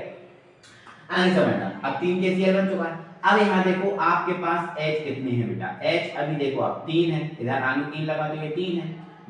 आगे समझना, अब 3KCl बन चुका है। अब यहाँ देखो आपके पास H कितने हैं बेटा? H अभी देखो आप 3 है, इधर आगे 3 लगा दो, ये 3 है,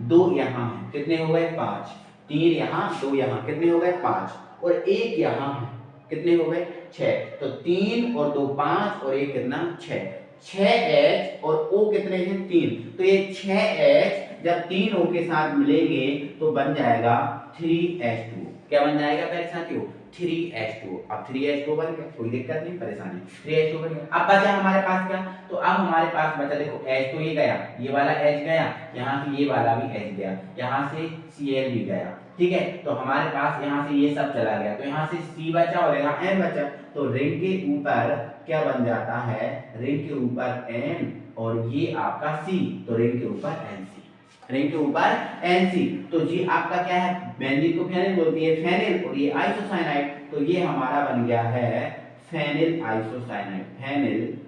2 यहाँ है, कितने हो गए? 5। 3 यहाँ, 2 यहाँ, कितने हो गए? 5। और 1 यहाँ है, कितने हो गए? 6। तो 3 और 2 5 और 1 कितना? 6। 6H और O कितने हैं? 3। तो ये 6H जब 3 O के साथ मिलेंगे तो बन जाएगा 3H2। क्या बन जाएगा प्यारे साथियों? 3H2। अब 3H2 बन गया, कोई दिक्कत नहीं, परेशानी। 3H2 बन गया। अब बचा हमारे पास क्या? तो अब हमारे पास बचा, देखो H तो ये गया, ये वाला H गया, यहाँ से ये वाला भी H गया, यहाँ से Cl भी गया, ठीक है। तो हमारे पास यहाँ से ये सब चला गया, तो यहाँ से C बचा और यहाँ N बचा। तो रिंग के ऊपर क्या बन जाता है? रिंग के ऊपर N और ये आपका C, तो रिंग के ऊपर NC, रिंग के ऊपर NC। तो जी आपका क्या है? बेंजीन को फेनिल बोलती है, फेनिल, और ये आइसोसाइनाइड, तो ये हमारा बन गया है phenyl isocyanide, phenyl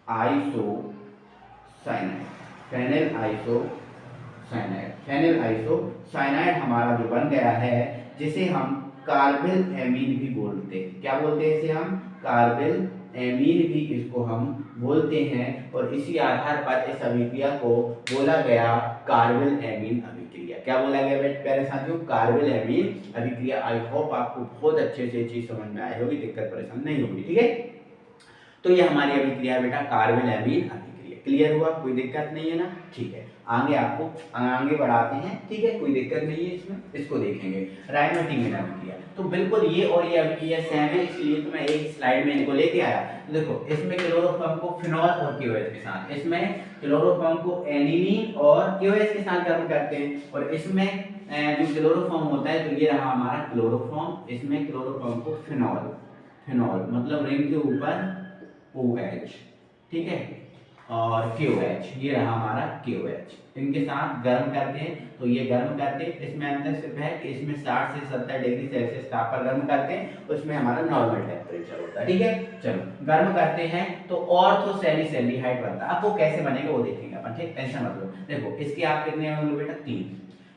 isocyanide, phenyl isocyanide, phenyl isocyanide हमारा जो बन गया है, जिसे हम कार्बिल एमीन भी बोलते हैं। क्या बोलते हैं इसे हम? कार्बिल एमीन भी इसको हम बोलते हैं, और इसी आधार पर इस अभिक्रिया को बोला गया कार्बिल एमीन अभिक्रिया। क्या बोला गया प्यारे साथियों? कार्बिल एमीन अभिक्रिया। आई होप आपको बहुत अच्छे से चीज समझ में आई होगी, दिक्कत परेशान नहीं होगी, ठीक है। तो ये हमारी अभिक्रिया है बेटा, कार्बिल एमीन अभिक्रिया। क्लियर हुआ? कोई दिक्कत नहीं है ना? ठीक है, आगे आपको आगे बढ़ाते हैं, ठीक है, कोई दिक्कत नहीं है इसमें, इसको देखेंगे। राइमोटिंग अभिक्रिया, तो बिल्कुल ये और ये अभिक्रिया सेम है, इसलिए तो मैं एक स्लाइड में इनको लेके आया। तो देखो इसमें क्लोरोफॉर्म को फिनॉल और KOH के साथ, इसमें क्लोरोफॉर्म को एनिलीन और KOH के साथ गर्म करते हैं, और इसमें जो क्लोरोफॉर्म होता है, तो ये रहा हमारा क्लोरोफॉर्म, इसमें क्लोरोफॉर्म को फिनॉल, फिनॉल मतलब रिंग के ऊपर OH, ठीक है, और KOH, ये रहा हमारा KOH, इनके साथ गर्म करते हैं। तो ये गर्म करते हैं, इसमें अंतर सिर्फ है कि इसमें 60 से 70 डिग्री सेल्सियस ताप पर गर्म करते हैं, उसमें हमारा नॉर्मल टेम्परेचर होता है, ठीक है। चलो गर्म करते हैं तो ऑर्थोसैलिसैल्डिहाइड बनता है। अब वो कैसे बनेगा वो देखेंगे अपन, ठीक, टेंशन मत लो। देखो इसके आप कितने अणु बेटा? 3।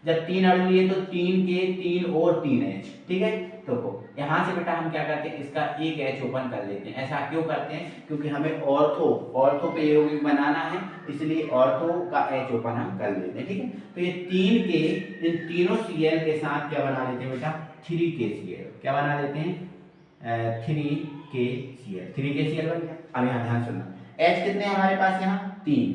जब 3 अणु लिए तो 3 के 3 और 3H, ठीक है। तो यहाँ से बेटा हम क्या करते हैं? इसका एक H ओपन कर लेते हैं। ऐसा क्यों करते हैं? क्योंकि हमें ऑर्थो पे यौगिक बनाना है, इसलिए ऑर्थो का H ओपन हम कर लेते हैं, ठीक है। तो ये 3 के इन तीनों Cl के साथ क्या बना लेते हैं बेटा? 3KCl। क्या बना लेते हैं? 3KCl, 3KCl बन गया। अब यहाँ ध्यान सुनना, H कितने हैं हमारे पास? यहाँ 3।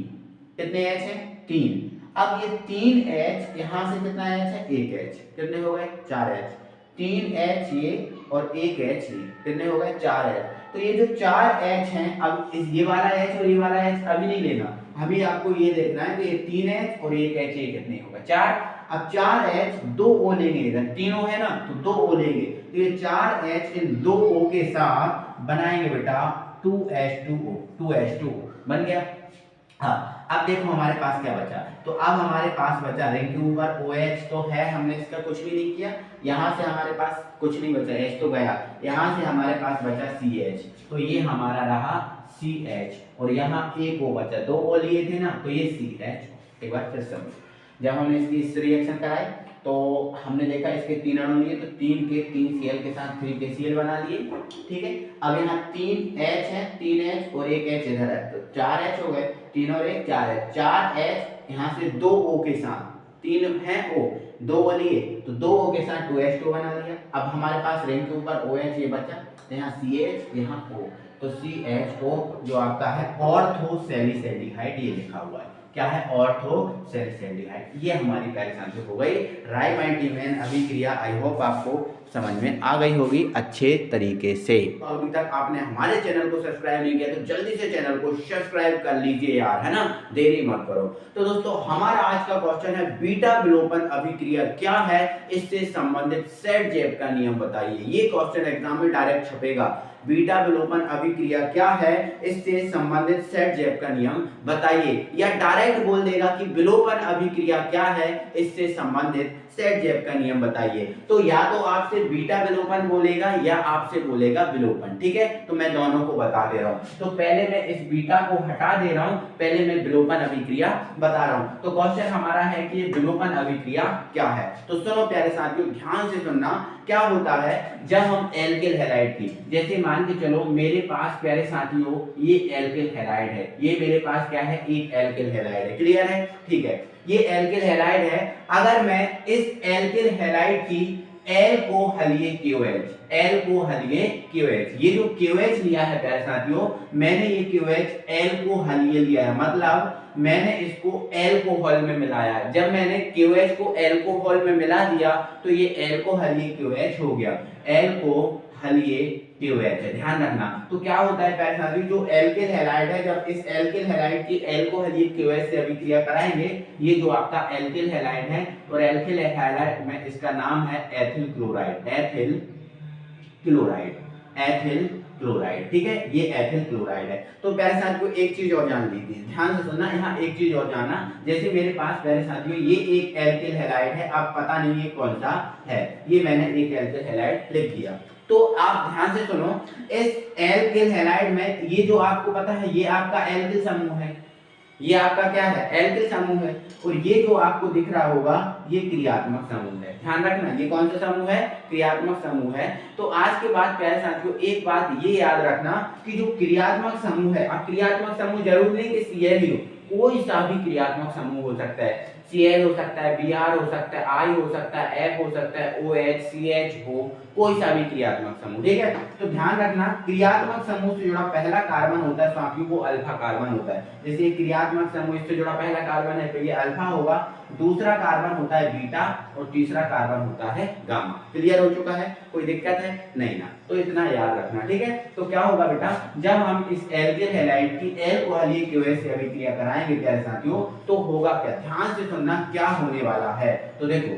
कितने H है? 3। अब ये 3H, यहाँ से कितना H है? 1H, कितने हो गए? 4H। 3H ये और 1H ये, कितने हो गए? 4H। तो ये जो 4H हैं, अब इस ये वाला H और ये वाला H अभी नहीं लेना, अभी आपको ये देखना है कि ये 3H और 1H ये कितने होगा? 4। अब 4H 2 O लेंगे, इधर 3 O है ना, तो 2 O लेंगे, तो ये 4H इन 2 O के साथ बनाएंगे बेटा 2H2O, 2H2O बन गया। हाँ, अब देखो हमारे पास क्या बचा। तो अब हमारे पास बचा रिंग के ऊपर OH तो है, हमने इसका कुछ भी नहीं किया। यहाँ से हमारे पास कुछ नहीं बचा, H तो गया। यहाँ से हमारे पास बचा CH, तो ये हमारा रहा CH, और यहाँ एक O बचा, 2 O लिए थे ना, तो ये CH। एक बार फिर समझ, जब हमने इसकी इस रिएक्शन कराई तो हमने देखा इसके 3 अणु लिए, तो 3 के 3 Cl के साथ 3KCl बना लिए, ठीक है। अब यहाँ 3H है, 3H और 1H इधर है, तो 4H हो गए, 3 और 1 4H, 4H यहाँ से 2 O के साथ, 3 है O, 2 O लिए, तो 2 O के साथ 2H2 बना लिया। अब हमारे पास रिंग के ऊपर OH ये बचा, यहाँ CH, यहाँ O, तो CHO जो आपका है ऑर्थोसैलिसैल्डिहाइड, ये लिखा हुआ है। क्या है? ऑर्थोसैलिसैल्डिहाइड। ये हमारी प्यारी साथियों हो गई राइमोटिंग अभिक्रिया। आई होप आपको समझ में आ गई होगी अच्छे तरीके से। अभी तक आपने हमारे चैनल को सब्सक्राइब नहीं किया तो जल्दी से चैनल को सब्सक्राइब कर लीजिए यार, है ना, देरी मत करो। तो दोस्तों हमारा आज का क्वेश्चन है बीटा विलोपन अभिक्रिया क्या है, इससे संबंधित सेट-जेप का नियम बताइए। ये क्वेश्चन एग्जाम में डायरेक्ट छपेगा। बीटा विलोपन अभिक्रिया क्या है, इससे संबंधित सेट-जेप का नियम बताइए, या डायरेक्ट बोल देगा कि विलोपन अभिक्रिया क्या है, इससे संबंधित सेट-जेप का नियम बताइए। तो या तो आपसे बीटा विलोपन बोलेगा या आपसे बोलेगा विलोपन, ठीक है। तो मैं दोनों को बता दे रहा हूं। तो पहले मैं इस बीटा को हटा दे रहा हूं, पहले मैं विलोपन अभिक्रिया बता रहा हूं। तो क्वेश्चन हमारा है कि विलोपन अभिक्रिया क्या है। तो सुनो प्यारे साथियों, ध्यान से सुनना। क्या होता है जब हम एल्किल हैलाइड की, जैसे मान के चलो मेरे पास प्यारे साथियों ये एल्किल हैलाइड है, ये मेरे पास क्या है, एक एल्किल हैलाइड है। क्लियर है? ठीक है, ये एल्किल हैलाइड है। अगर मैं इस एल्किल हैलाइड की एल को हलिए KOH, एल को हलिए KOH, ये जो KOH लिया है प्यारे साथियों, मैंने ये KOH एल को हलिए लिया है, मतलब मैंने इसको एल्कोहल में मिलाया। जब मैंने KOH को एल्कोहल में मिला दिया तो ये एल्कोहलीय KOH हो गया, एल्कोहलीय KOH है, ध्यान रखना। तो क्या होता है प्यारे साथियों, जो एल्किल हैलाइड है, जब इस एल्किल हैलाइड की एल्कोहलीय KOH से अभिक्रिया कराएंगे, ये जो आपका एल्किल हैलाइड है, और एल्किल हैलाइड में इसका नाम है ethyl chloride, ethyl chloride, ethyl chloride, ठीक है, ये एथिल क्लोराइड है। तो प्यारे साथियों एक चीज और जान लीजिए, ध्यान से सुनना, यहाँ एक चीज और जानना, जैसे मेरे पास प्यारे साथियों ये एक एल्किल हैलाइड है, अब पता नहीं ये कौन सा है, ये मैंने एक एल्किल हैलाइड लिख दिया। तो आप ध्यान से सुनो, इस एल्किल हैलाइड में ये जो आपको पता है ये आपका एल्किल समूह है, ये आपका क्या है, एल्किल समूह है, और ये जो आपको दिख रहा होगा ये क्रियात्मक समूह है। ध्यान रखना, ये कौन सा समूह है, क्रियात्मक समूह है। तो आज के बाद प्यारे साथियों एक बात ये याद रखना कि जो क्रियात्मक समूह है, अब क्रियात्मक समूह जरूर नहीं कि Cl ही हो, कोई सा भी क्रियात्मक समूह हो सकता है, Cl हो सकता है, Br हो सकता है, I हो सकता है, F हो सकता है, OH, CH हो, कोई सा भी क्रियात्मक समूह, ठीक है। तो ध्यान रखना, क्रियात्मक समूह से जुड़ा पहला कार्बन होता है साथियों वो अल्फा कार्बन होता है। जैसे क्रियात्मक समूह इससे जुड़ा पहला कार्बन है तो ये अल्फा होगा, दूसरा कार्बन होता है बीटा, और तीसरा कार्बन होता है गामा। क्लियर हो चुका है, कोई दिक्कत है नहीं ना, तो इतना याद रखना, ठीक है। तो क्या होगा बेटा, जब हम इस एल्किल हैलाइड की एल्कोहलीय KOH से अभिक्रिया कराएंगे प्यारे साथियों, तो होगा क्या, ध्यान से सुनना क्या होने वाला है। तो देखो,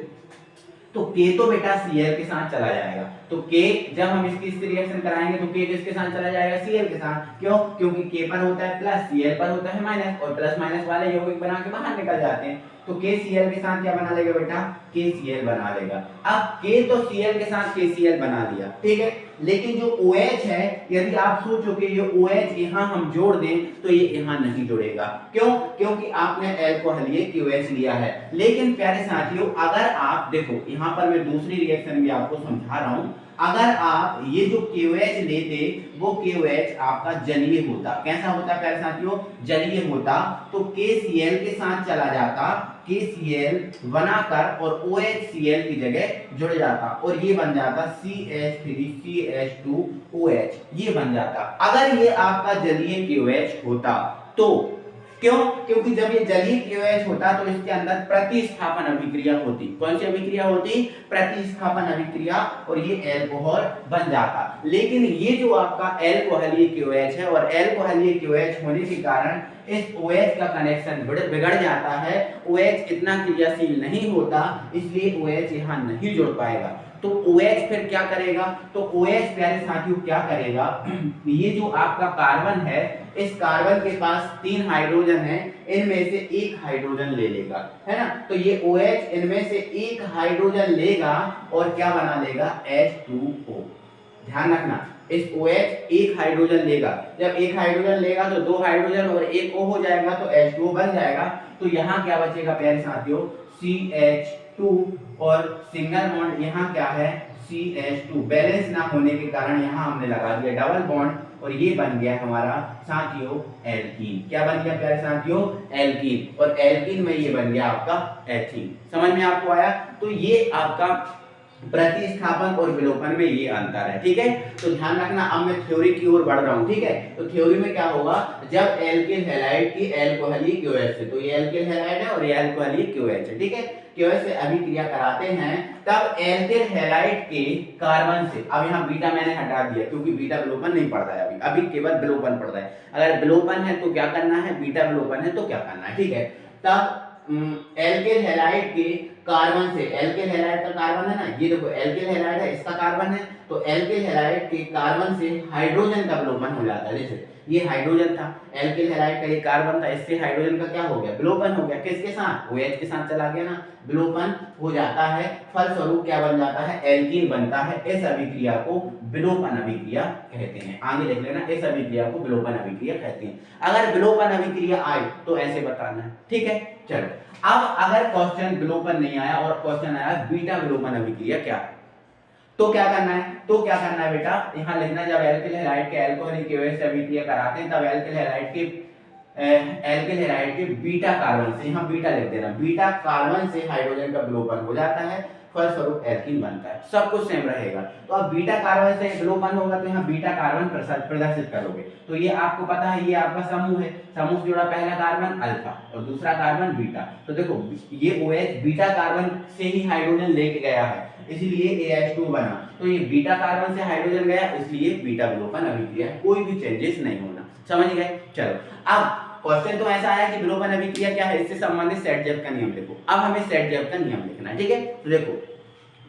तो K तो बेटा Cl के साथ चला जाएगा, तो K जब हम इसकी रिएक्शन कराएंगे तो K किसके साथ चला जाएगा, Cl के साथ। क्यों, क्योंकि K पर होता है प्लस, Cl पर होता है माइनस, और प्लस माइनस वाले यौगिक बना के बाहर निकल जाते हैं। तो KCl के साथ क्या बना लेगा बेटा, KCl बना लेगा। अब K तो Cl के साथ KCl बना लिया, ठीक है, लेकिन जो OH है, यदि आप सोचोगे ये OH यहाँ हम जोड़ दें तो ये यहाँ नहीं जुड़ेगा। क्यों, क्योंकि आपने एल्कोहलीय KOH लिया है। लेकिन प्यारे साथियों अगर आप देखो, यहाँ पर मैं दूसरी रिएक्शन भी आपको समझा रहा हूँ, अगर आप ये जो KOH लेते वो KOH आपका जलीय होता, कैसा होता है प्यारे साथियों, जलीय होता, तो KCl के साथ चला जाता, KCl बनाकर और OHCl की जगह जुड़ जाता, और ये बन जाता CH3CH2OH, ये बन जाता अगर ये आपका जलीय KOH होता। तो क्यों, क्योंकि जब ये जलीय KOH होता तो इसके अंदर प्रतिस्थापन अभिक्रिया होती, कौन सी अभिक्रिया होती, प्रतिस्थापन अभिक्रिया, और ये एल्कोहल बन जाता। लेकिन ये जो आपका एल्कोहलीय KOH है, और एल्कोहलीय KOH होने के कारण इस OH का कनेक्शन बिगड़ जाता है, OH इतना क्रियाशील नहीं होता, इसलिए OH यहाँ नहीं जुड़ पाएगा। तो OH फिर क्या करेगा, तो OH प्यारे साथियों क्या करेगा, ये जो आपका कार्बन है, इस कार्बन के पास 3 हाइड्रोजन है, इनमें से एक हाइड्रोजन ले लेगा, है ना। तो ये OH इनमें से एक हाइड्रोजन लेगा और क्या बना लेगा, H2O। ध्यान रखना, इस OH एक हाइड्रोजन लेगा, जब एक हाइड्रोजन लेगा तो 2 हाइड्रोजन और एक O हो जाएगा, तो H2O बन जाएगा। तो यहाँ क्या बचेगा प्यारे साथियों, CH2, और सिंगल बॉन्ड यहाँ क्या है, CH2, बैलेंस ना होने के कारण यहाँ हमने लगा दिया डबल बॉन्ड, और ये बन गया हमारा साथियों एल्कीन। क्या बन गया प्यारे साथियों, एल्कीन, और एल्कीन में ये बन गया आपका एथीन। समझ में आपको आया। तो ये आपका प्रतिस्थापन और विलोपन में ये अंतर है, ठीक है। तो ध्यान रखना, अब मैं थ्योरी की ओर बढ़ रहा हूँ, ठीक है। तो थ्योरी में क्या होगा, जब एल्किल हैलाइड की एल्कोहलीय KOH से, तो ये एल्किल हैलाइड है और ये एल्कोहलीय KOH है, ठीक है, KOH से अभिक्रिया कराते हैं, तब एल्किल हैलाइड के कार्बन से, अब यहाँ बीटा मैंने हटा दिया क्योंकि बीटा विलोपन नहीं पड़ रहा है, अभी केवल विलोपन पड़ रहा है। अगर विलोपन है तो क्या करना है, बीटा विलोपन है तो क्या करना है, ठीक है। तब एल्किल हैलाइड के कार्बन से, एल्किल हैलाइड का कार्बन है ना, ये देखो एल्किल हैलाइड है, इसका कार्बन है, तो एल्किल हैलाइड के कार्बन से हाइड्रोजन का विलोपन हो जाता है। जैसे ये हाइड्रोजन था, एल्किल हैलाइड का ये कार्बन था, इससे हाइड्रोजन का क्या हो गया, विलोपन हो गया, किसके साथ, OH के साथ चला गया ना, विलोपन हो जाता है, फलस्वरूप क्या बन जाता है, एल्कीन बनता है। इस अभिक्रिया को विलोपन अभिक्रिया कहते हैं। आगे देख लेना, इस अभिक्रिया को विलोपन अभिक्रिया कहते हैं। अगर विलोपन अभिक्रिया आए तो ऐसे बताना है, ठीक है। चलो, अब अगर क्वेश्चन विलोपन नहीं आया और क्वेश्चन आया बीटा विलोपन अभिक्रिया क्या है, तो क्या करना है, तो क्या करना है बेटा, यहाँ लिखना, जब एल्किल हैलाइड के अल्कोहल KOH से अभिक्रिया कराते हैं, तब एल्किल हैलाइड के बीटा कार्बन से, यहाँ बीटा लिख देना, बीटा कार्बन से हाइड्रोजन का विलोपन हो जाता है, फलस्वरूप एल्कीन बनता है, सब कुछ सेम रहेगा। तो अब बीटा कार्बन से विलोपन होगा तो यहाँ बीटा कार्बन प्रदर्शित करोगे। तो ये आपको पता है, ये आपका समूह है, समूह से जुड़ा पहला कार्बन अल्फा और दूसरा कार्बन बीटा। तो देखो ये OH बीटा कार्बन से ही हाइड्रोजन लेके गया है, इसलिए AH2 बना। तो ये बीटा कार्बन से हाइड्रोजन गया, इसलिए बीटा विलोपन अभिक्रिया, कोई भी चेंजेस नहीं होना। समझ गए? चलो अब क्वेश्चन तो ऐसा आया कि विलोपन अभिक्रिया क्या है, इससे संबंधित सेट-जेप का नियम लिखो। अब हमें सेट-जेप का नियम लिखना है, ठीक है। तो देखो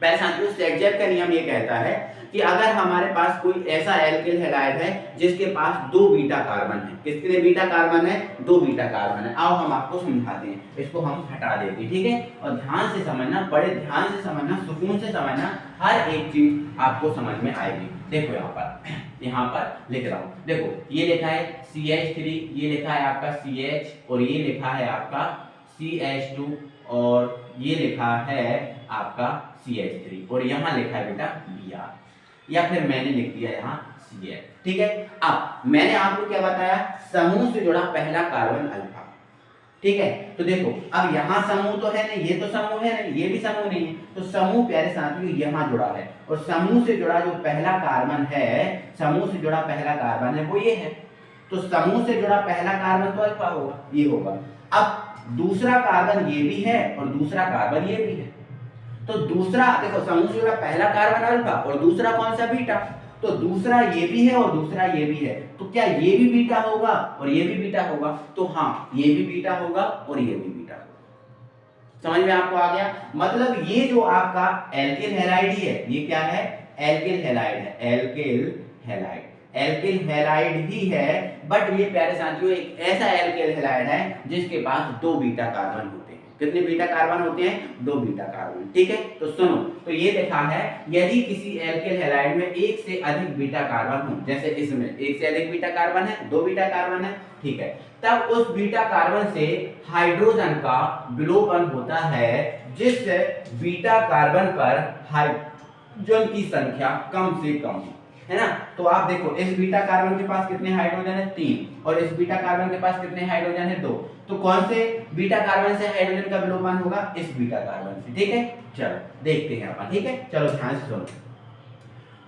पहले साथियों सेट-जेप का नियम ये कहता है कि अगर हमारे पास कोई ऐसा एल्किल हैलाइड है जिसके पास 2 बीटा कार्बन है, कितने बीटा कार्बन है? 2 बीटा कार्बन है। आओ हम आपको समझाते हैं, इसको हम हटा देते हैं, ठीक है। और ध्यान से समझना, बड़े ध्यान से समझना, सुकून से समझना, हर एक चीज आपको समझ में आएगी। देखो यहाँ पर लिख रहा हूँ, देखो ये लिखा है CH3, ये लिखा है आपका CH और ये लिखा है आपका CH2 और ये लिखा है आपका CH3 और यहाँ लिखा है बेटा Br, या फिर मैंने लिख दिया यहाँ CH, ठीक है। अब मैंने आपको क्या बताया, समूह से जुड़ा पहला कार्बन अल्फा, ठीक है। तो देखो अब यहाँ समूह तो है नहीं, ये तो समूह है नहीं, ये भी समूह नहीं है, तो समूह प्यारे साथियों यहाँ जुड़ा है और समूह से जुड़ा जो पहला कार्बन है, समूह से जुड़ा पहला कार्बन है वो ये है। तो समूह से जुड़ा पहला कार्बन तो अल्फा होगा, ये होगा। अब दूसरा कार्बन ये भी है और दूसरा कार्बन ये भी है, तो दूसरा देखो समूह से जुड़ा पहला कार्बन अल्फा और दूसरा कौन सा बीटा, तो दूसरा ये भी है और दूसरा ये भी है, तो क्या ये भी बीटा होगा और ये भी बीटा होगा? तो हाँ, ये भी बीटा होगा और ये भी बीटा होगा। समझ में आपको आ गया? मतलब ये जो आपका एल्किल हैलाइड ही है, ये क्या है? एल्किल हैलाइड है, एल्किल हैलाइड, एल्किल हैलाइड ही है, बट ये प्यारे साथियों एक ऐसा एल्किल हैलाइड है जिसके पास 2 बीटा कार्बन होते हैं। कितने बीटा कार्बन होते हैं? 2 बीटा कार्बन, ठीक है। तो सुनो, तो ये लिखा है यदि किसी एल्किल हैलाइड में एक से अधिक बीटा कार्बन हो, जैसे इसमें एक से अधिक बीटा कार्बन है, 2 बीटा कार्बन है, ठीक है, तब उस बीटा कार्बन से हाइड्रोजन का विलोपन होता है जिस बीटा कार्बन पर हाइड्रोजन की संख्या कम से कम हो, है ना। तो आप देखो इस बीटा कार्बन के पास कितने हाइड्रोजन है? 3, और इस बीटा कार्बन के पास कितने हाइड्रोजन है? 2। तो कौन से बीटा कार्बन से हाइड्रोजन का विलोपन होगा? इस बीटा कार्बन से, ठीक है। चलो देखते हैं अपन, ठीक है। चलो ध्यान से सुनो।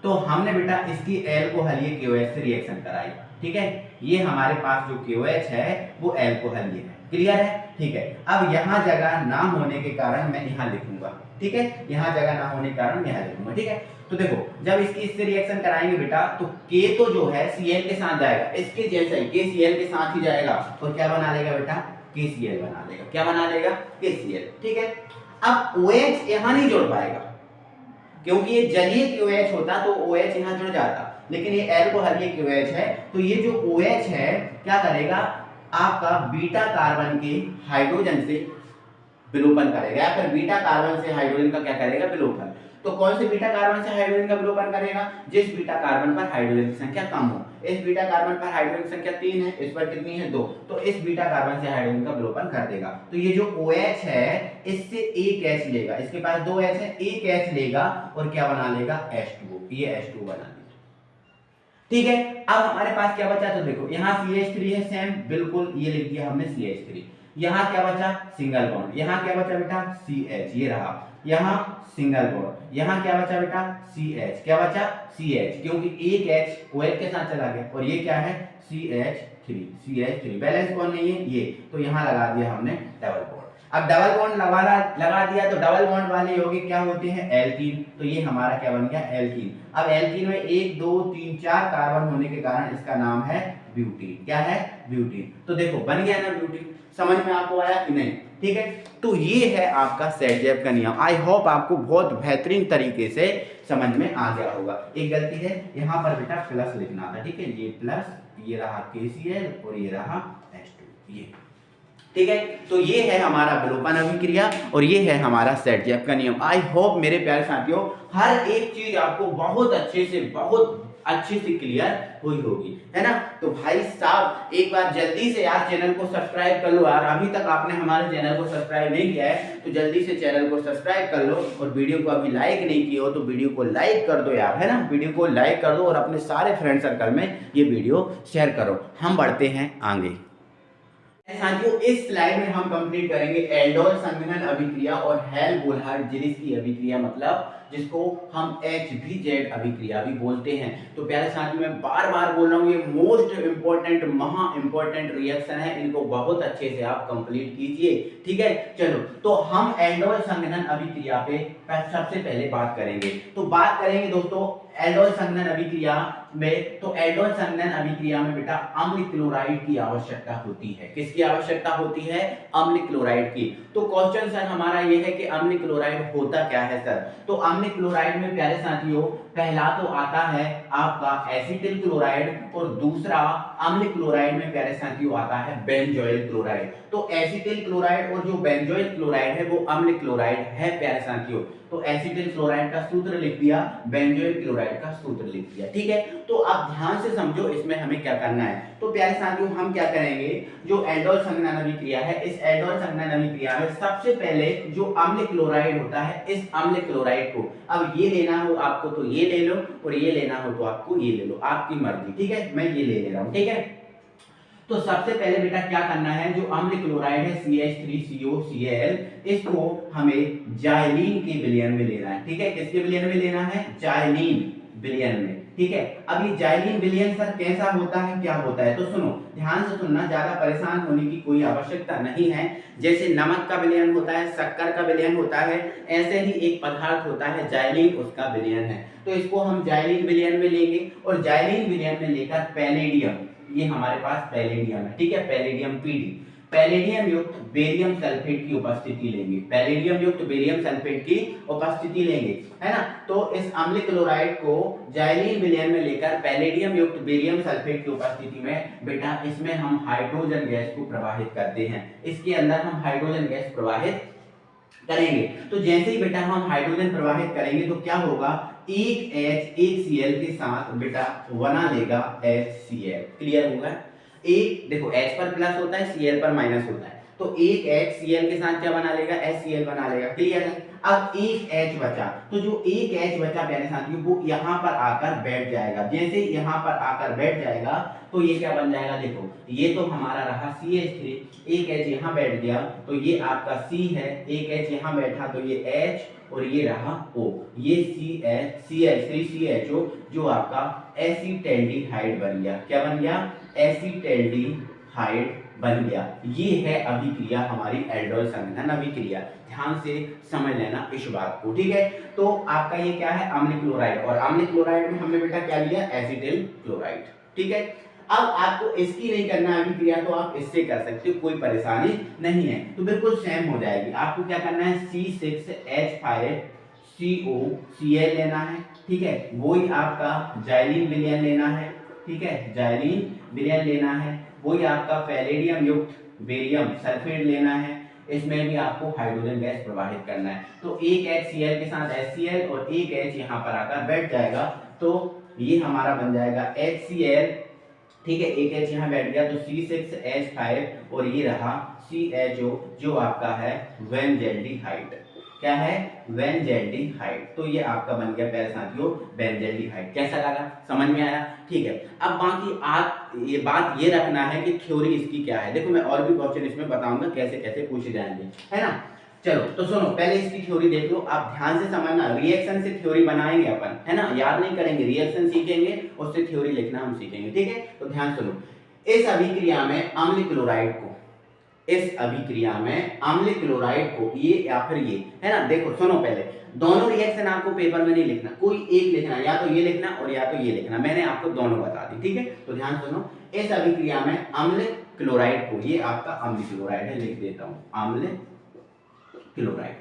तो हमने बेटा इसकी एल्कोहलीय KOH से रिएक्शन कराई, ठीक है। ये हमारे पास जो KOH है वो एल्कोहलीय है, क्लियर है, ठीक है। अब यहाँ जगह ना होने के कारण मैं यहाँ लिखूंगा, ठीक है, यहाँ जगह ना होने के कारण यहाँ लिखूंगा, ठीक है। तो देखो जब इससे रिएक्शन कराएंगे बेटा तो K तो जो है Cl के साथ जाएगा, इसके जैसा ही K Cl के साथ ही जाएगा और क्या बना लेगा बेटा? KCl बना लेगा। क्या बना लेगा? KCl, ठीक है। अब OH यहाँ नहीं जुड़ पाएगा क्योंकि ये जलीय KOH होता तो OH यहाँ जुड़ जाता, लेकिन ये एल्कोहलीय KOH है, तो ये जो OH है क्या करेगा? आपका बीटा कार्बन के हाइड्रोजन से विलोपन करेगा, या फिर बीटा कार्बन से हाइड्रोजन का क्या करेगा? विलोपन। तो कौन से बीटा कार्बन से हाइड्रोजन का विलोपन करेगा? जिस बीटा कार्बन पर हाइड्रोजन की संख्या कम हो। इस बीटा कार्बन पर हाइड्रोजन की संख्या 3 है, इस पर कितनी है? 2। तो इस बीटा कार्बन से हाइड्रोजन का विलोपन कर देगा। तो ये जो OH है इससे एक H लेगा, इसके पास 2 H है, एक H लेगा और क्या बना लेगा? H2O, ये H2O बना लेगा, ठीक है। अब हमारे पास क्या बचा? तो देखो यहाँ CH3 है, सेम बिल्कुल ये लिख दिया हमने CH3। यहाँ क्या बचा? Single bond. यहाँ क्या बचा बेटा? CH, ये रहा। यहाँ सिंगल बॉन्ड। यहाँ क्या बचा बेटा? CH। क्या बचा? CH, क्योंकि एक H OH के साथ चला गया और ये क्या है? CH3। बैलेंस बॉन्ड नहीं है ये, तो यहाँ लगा दिया हमने डबल बॉन्ड। अब डबल बॉन्ड लगा दिया तो डबल बॉन्ड वाले यौगिक क्या होते हैं? एल्कीन। तो ये हमारा क्या बन गया? एल्कीन। अब एल्कीन में 1 2 3 4 कार्बन होने के कारण इसका नाम है ब्यूटीन। क्या है? ब्यूटीन। तो देखो बन गया ना ब्यूटीन। समझ में आपको आया कि नहीं? ठीक है, तो ये है आपका सेट-जेप का नियम। आई होप आपको बहुत बेहतरीन तरीके से समझ में आ गया होगा। एक गलती है, यहाँ पर बेटा प्लस लिखना था, ठीक है। ये प्लस, ये रहा KCl और ये रहा H2, ये ठीक है। तो ये है हमारा विलोपन अभिक्रिया और ये है हमारा सेट-जेप का नियम। आई होप मेरे प्यारे साथियों हर एक चीज आपको बहुत अच्छे से क्लियर हुई होगी, है ना। तो भाई साहब एक बार जल्दी से यार चैनल को सब्सक्राइब कर लो यार। अभी तक आपने हमारे चैनल को सब्सक्राइब नहीं किया है तो जल्दी से चैनल को सब्सक्राइब कर लो, और वीडियो को अभी लाइक नहीं किया हो तो वीडियो को लाइक कर दो यार, है ना। वीडियो को लाइक कर दो और अपने सारे फ्रेंड सर्कल में ये वीडियो शेयर करो। हम बढ़ते हैं आगे। साथियों इस स्लाइड में हम कंप्लीट करेंगे एल्डोल संघनन अभिक्रिया और हेल्महोल्ट्ज-जेलिंस्की अभिक्रिया, मतलब जिसको हम HBZ अभिक्रिया भी बोलते हैं। तो प्यारे साथियों मैं बार-बार बोल रहा हूँ, ये मोस्ट इंपॉर्टेंट, महा इंपॉर्टेंट रिएक्शन है, इनको बहुत अच्छे से आप कंप्लीट कीजिए। ठीक है, चलो तो हम एल्डोल संघनन अभिक्रिया पे सबसे पहले बात करेंगे। तो बात करेंगे दोस्तों एल्डोल संघनन अभिक्रिया में, तो एल्डोल संघनन अभिक्रिया में बेटा अम्ल क्लोराइड की आवश्यकता होती है। किसकी आवश्यकता होती है? अम्ल क्लोराइड की। तो क्वेश्चन सर हमारा ये है कि अम्ल क्लोराइड होता क्या है सर? तो अम्ल क्लोराइड में प्यारे साथियों पहला तो आता है आपका एसिटिल क्लोराइड और दूसरा अम्ल क्लोराइड में प्यारे साथियों आता है बेंजोइल क्लोराइड। तो एसिटिल क्लोराइड और जो बेंजोइल क्लोराइड है वो अम्ल क्लोराइड है प्यारे साथियों। तो एसिटिल क्लोराइड का सूत्र लिख दिया, बेंजोइल क्लोराइड का सूत्र लिख दिया। ठीक है, तो आप ध्यान से समझो इसमें हमें क्या करना है। तो प्यारे साथियों हम क्या करेंगे, जो एल्डोल संघनन अभिक्रिया है, इस एल्डोल संघनन अभिक्रिया में सबसे पहले जो अम्ल क्लोराइड होता है, इस अम्ल क्लोराइड को अब ये लेना हो आपको तो ये ले लो और ये लेना हो तो आपको ये ले लो, आपकी मर्जी। ठीक है, मैं ये ले रहा हूं। ठीक है, तो सबसे पहले बेटा क्या करना है, जो अम्ल क्लोराइड है CH3COCl, इसको हमें जाइलीन के विलयन में लेना है। ठीक है, किसके विलयन में लेना है? जाइलीन विलयन में। ठीक है, अब ये जाइलीन विलयन सर कैसा होता है, क्या होता है? तो सुनो, ध्यान से सुनना, ज्यादा परेशान होने की कोई आवश्यकता नहीं है। जैसे नमक का विलयन होता है, शक्कर का विलयन होता है, ऐसे ही एक पदार्थ होता है जाइलीन, उसका विलयन है। तो इसको हम जाइलीन विलयन में लेंगे और जाइलीन विलयन में लेकर पैलेडियम, ये हमारे पास पैलेडियम है। ठीक है, पैलेडियम PD, पैलेडियम युक्त बेरियम सल्फेट की उपस्थिति लेंगे, पैलेडियम युक्त बेरियम सल्फेट की उपस्थिति लेंगे, है ना। तो इस अम्ल क्लोराइड को जाइलीन विलयन में लेकर पैलेडियम युक्त बेरियम सल्फेट की उपस्थिति में बेटा इसमें हम हाइड्रोजन गैस को प्रवाहित करते हैं। इसके अंदर हम हाइड्रोजन गैस प्रवाहित करेंगे। तो जैसे ही बेटा हम हाइड्रोजन प्रवाहित करेंगे तो क्या होगा, एक H एक Cl के साथ बेटा बना लेगा HCl। क्लियर होगा? एक देखो H पर प्लस होता है, Cl पर माइनस होता है, तो एक HCl के साथ क्या बना लेगा? HCl बना लेगा। क्लियर है? अब एक H बचा, तो जो एक H बचा प्यारे साथियों वो यहाँ पर आकर बैठ जाएगा। जैसे यहाँ पर आकर बैठ जाएगा तो ये क्या बन जाएगा, देखो ये तो हमारा रहा CH3, एक H यहाँ बैठ गया तो ये आपका C है, एक H यहाँ बैठा तो ये H और ये रहा O, ये CH3CHO जो आपका एसिटैल्डिहाइड बन गया। क्या बन गया? एसिटैल्डिहाइड बन गया। ये है अभिक्रिया हमारी एल्डोल संघनन अभिक्रिया। ध्यान से समझ लेना इस बात को। ठीक है, तो आपका ये क्या है? अम्ल क्लोराइड, और अम्ल क्लोराइड में हमने बेटा क्या लिया? Acetyl chloride. ठीक है, अब आपको इसकी नहीं करना अभिक्रिया तो आप इससे कर सकते हो, कोई परेशानी नहीं है। तो बिल्कुल सेम हो जाएगी। आपको क्या करना है? C6H5COCl लेना है। ठीक है, वही आपका जाइलीन विलयन लेना है। ठीक है, जाइलीन विलयन लेना है। वही आपका पैलेडियम युक्त बेरियम सल्फेट लेना है। इसमें भी आपको हाइड्रोजन गैस प्रवाहित करना है। तो एक HCl के साथ HCl और एक H यहाँ पर आकर बैठ जाएगा तो ये हमारा बन जाएगा HCl। ठीक है, एक H यहाँ बैठ गया तो C6H5 और ये रहा CHO जो आपका है बेंजल्डिहाइड। क्या है? बेंजल्डिहाइड। तो ये आपका बन गया प्यारे साथियों बेंजल्डिहाइड। कैसा लगा? समझ में आया? ठीक है, अब बाकी आप ये बात ये रखना है कि थ्योरी इसकी क्या है। देखो मैं और भी क्वेश्चन इसमें बताऊंगा कैसे कैसे पूछे जाएंगे, है ना। चलो तो सुनो, पहले इसकी थ्योरी देख लो, आप ध्यान से समझना। रिएक्शन से थ्योरी बनाएंगे अपन, है ना, याद नहीं करेंगे, रिएक्शन सीखेंगे उससे थ्योरी लिखना हम सीखेंगे। ठीक है, तो ध्यान सुनो। इस अभिक्रिया में अम्ल क्लोराइड को, इस अभिक्रिया में अम्ल क्लोराइड को, ये या फिर ये, है ना, देखो सुनो, पहले दोनों रिएक्शन आपको पेपर में नहीं लिखना, कोई एक लिखना, या तो ये लिखना और या तो ये लिखना। मैंने आपको दोनों बता दी। ठीक है, तो ध्यान सुनो। इस अभिक्रिया में अम्ल क्लोराइड को, ये आपका अम्ल क्लोराइड है, लिख देता हूं अम्ल क्लोराइड,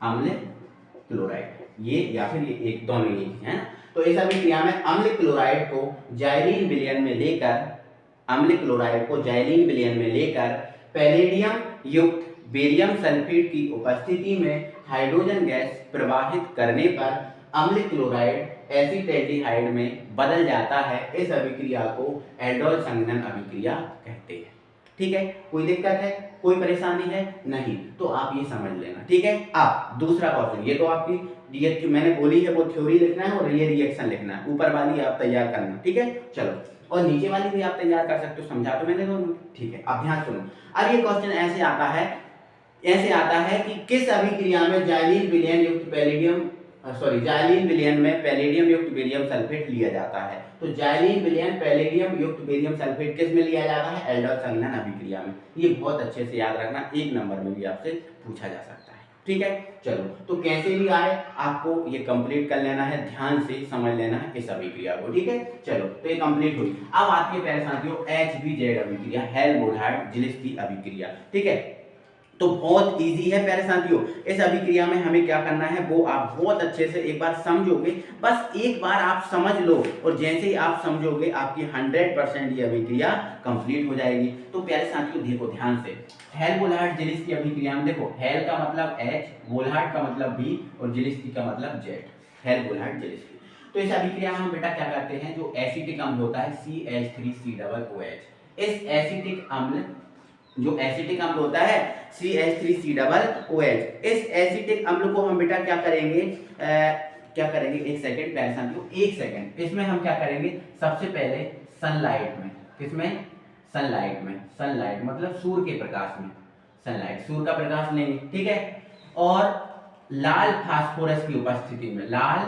अम्ल क्लोराइड, ये या फिर ये एक, दोनों ये है ना। तो इस अभिक्रिया में अम्ल क्लोराइड को जाइलीन विलयन में लेकर, अम्ल क्लोराइड को जाइलीन विलयन में लेकर पैलेडियम युक्त बेरियम सल्फेट की उपस्थिति में हाइड्रोजन गैस प्रवाहित करने पर अम्ल क्लोराइड एसिटैल्डिहाइड में बदल जाता है। इस अभिक्रिया को एल्डोल संघनन अभिक्रिया कहते हैं। ठीक है, कोई दिक्कत है, कोई परेशानी है? नहीं, तो आप ये समझ लेना। ठीक है, अब दूसरा क्वेश्चन, ये तो आपकी ये मैंने बोली है वो थ्योरी लिखना है और ये रिएक्शन लिखना है, ऊपर वाली आप तैयार करना। ठीक है, चलो और नीचे वाली भी आप तैयार कर सकते हो, समझा तो मैंने दोनों, ठीक है। अब ध्यान सुनो, अब ये क्वेश्चन ऐसे आता है कि किस अभिक्रिया में जाइलीन विलयन युक्त पैलेडियम जाइलीन विलयन में पैलेडियम युक्त बेरियम सल्फेट लिया जाता है। तो जाइलीन विलयन पैलेडियम युक्त बेरियम सल्फेट किस में लिया जाता है? एल्डोल संघनन अभिक्रिया में। ये बहुत अच्छे से याद रखना, एक नंबर में भी आपसे पूछा जा सकता है, ठीक है। चलो, तो कैसे भी आए आपको ये कंप्लीट कर लेना है, ध्यान से समझ लेना है इस अभिक्रिया को, ठीक है। चलो, तो ये कंप्लीट हुई। अब आती है प्यारे साथियों HBZ अभिक्रिया, हेल्महोल्ट्ज-जिलिस्की अभिक्रिया, ठीक है। तो बहुत इजी है प्यारे साथियों, इस अभिक्रिया में हमें क्या करना है वो आप बहुत अच्छे से एक बार समझोगे, बस एक बार आप समझ लो और जैसे ही आप समझोगे आपकी 100% ये अभिक्रिया कंप्लीट हो जाएगी। तो प्यारे साथियों देखो ध्यान से, हेल्महोल्ट्ज-जिलिस्की अभिक्रिया में देखो, हेल का मतलब H, वोल्हार्ड का मतलब B और जिलिस्की का मतलब Z, हेल्महोल्ट्ज-जिलिस्की। तो इस अभिक्रिया में हम बेटा क्या करते हैं, जो एसिटिक अम्ल होता है CH3COOH, इस एसिटिक अम्ल होता है CH3COOH, इस एसिटिक अम्ल को हम बेटा क्या करेंगे, एक सेकंड प्यारे साथियों, एक सेकंड, इसमें हम क्या करेंगे, सबसे पहले सनलाइट में, किसमें, सनलाइट मतलब सूर्य के प्रकाश में, सूर्य का प्रकाश लेंगे, ठीक है। और लाल फास्फोरस की उपस्थिति में, लाल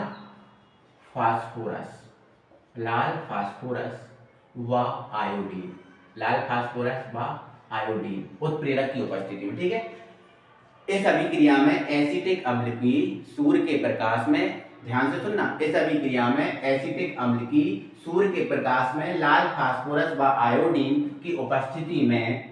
फास्फोरस व आयोडीन, उत्प्रेरक की उपस्थिति में, ठीक है। इस अभिक्रिया में एसिटिक अम्ल की सूर्य के प्रकाश में, ध्यान से सुनना, इस अभिक्रिया में एसिटिक अम्ल की सूर्य के प्रकाश में लाल फास्फोरस व आयोडीन की उपस्थिति में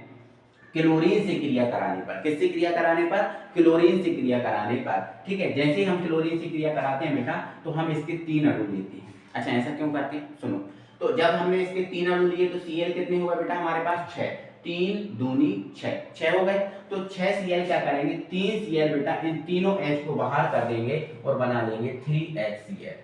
क्लोरीन से क्रिया कराने पर, किससे क्रिया कराने पर, क्लोरीन से क्रिया कराने पर, ठीक है। जैसे ही हम क्लोरीन से क्रिया कराते हैं बेटा, तो हम इसके 3 अणु लेते हैं। अच्छा, ऐसा क्यों करते हैं, सुनो। तो जब हमने इसके 3 अणु लिए तो Cl कितने हुए बेटा हमारे पास, 6, 3 दूनी 6 हो गए। तो 6 Cl क्या करेंगे, 3 Cl बेटा इन तीनों H को बाहर कर देंगे और बना लेंगे 3HCl,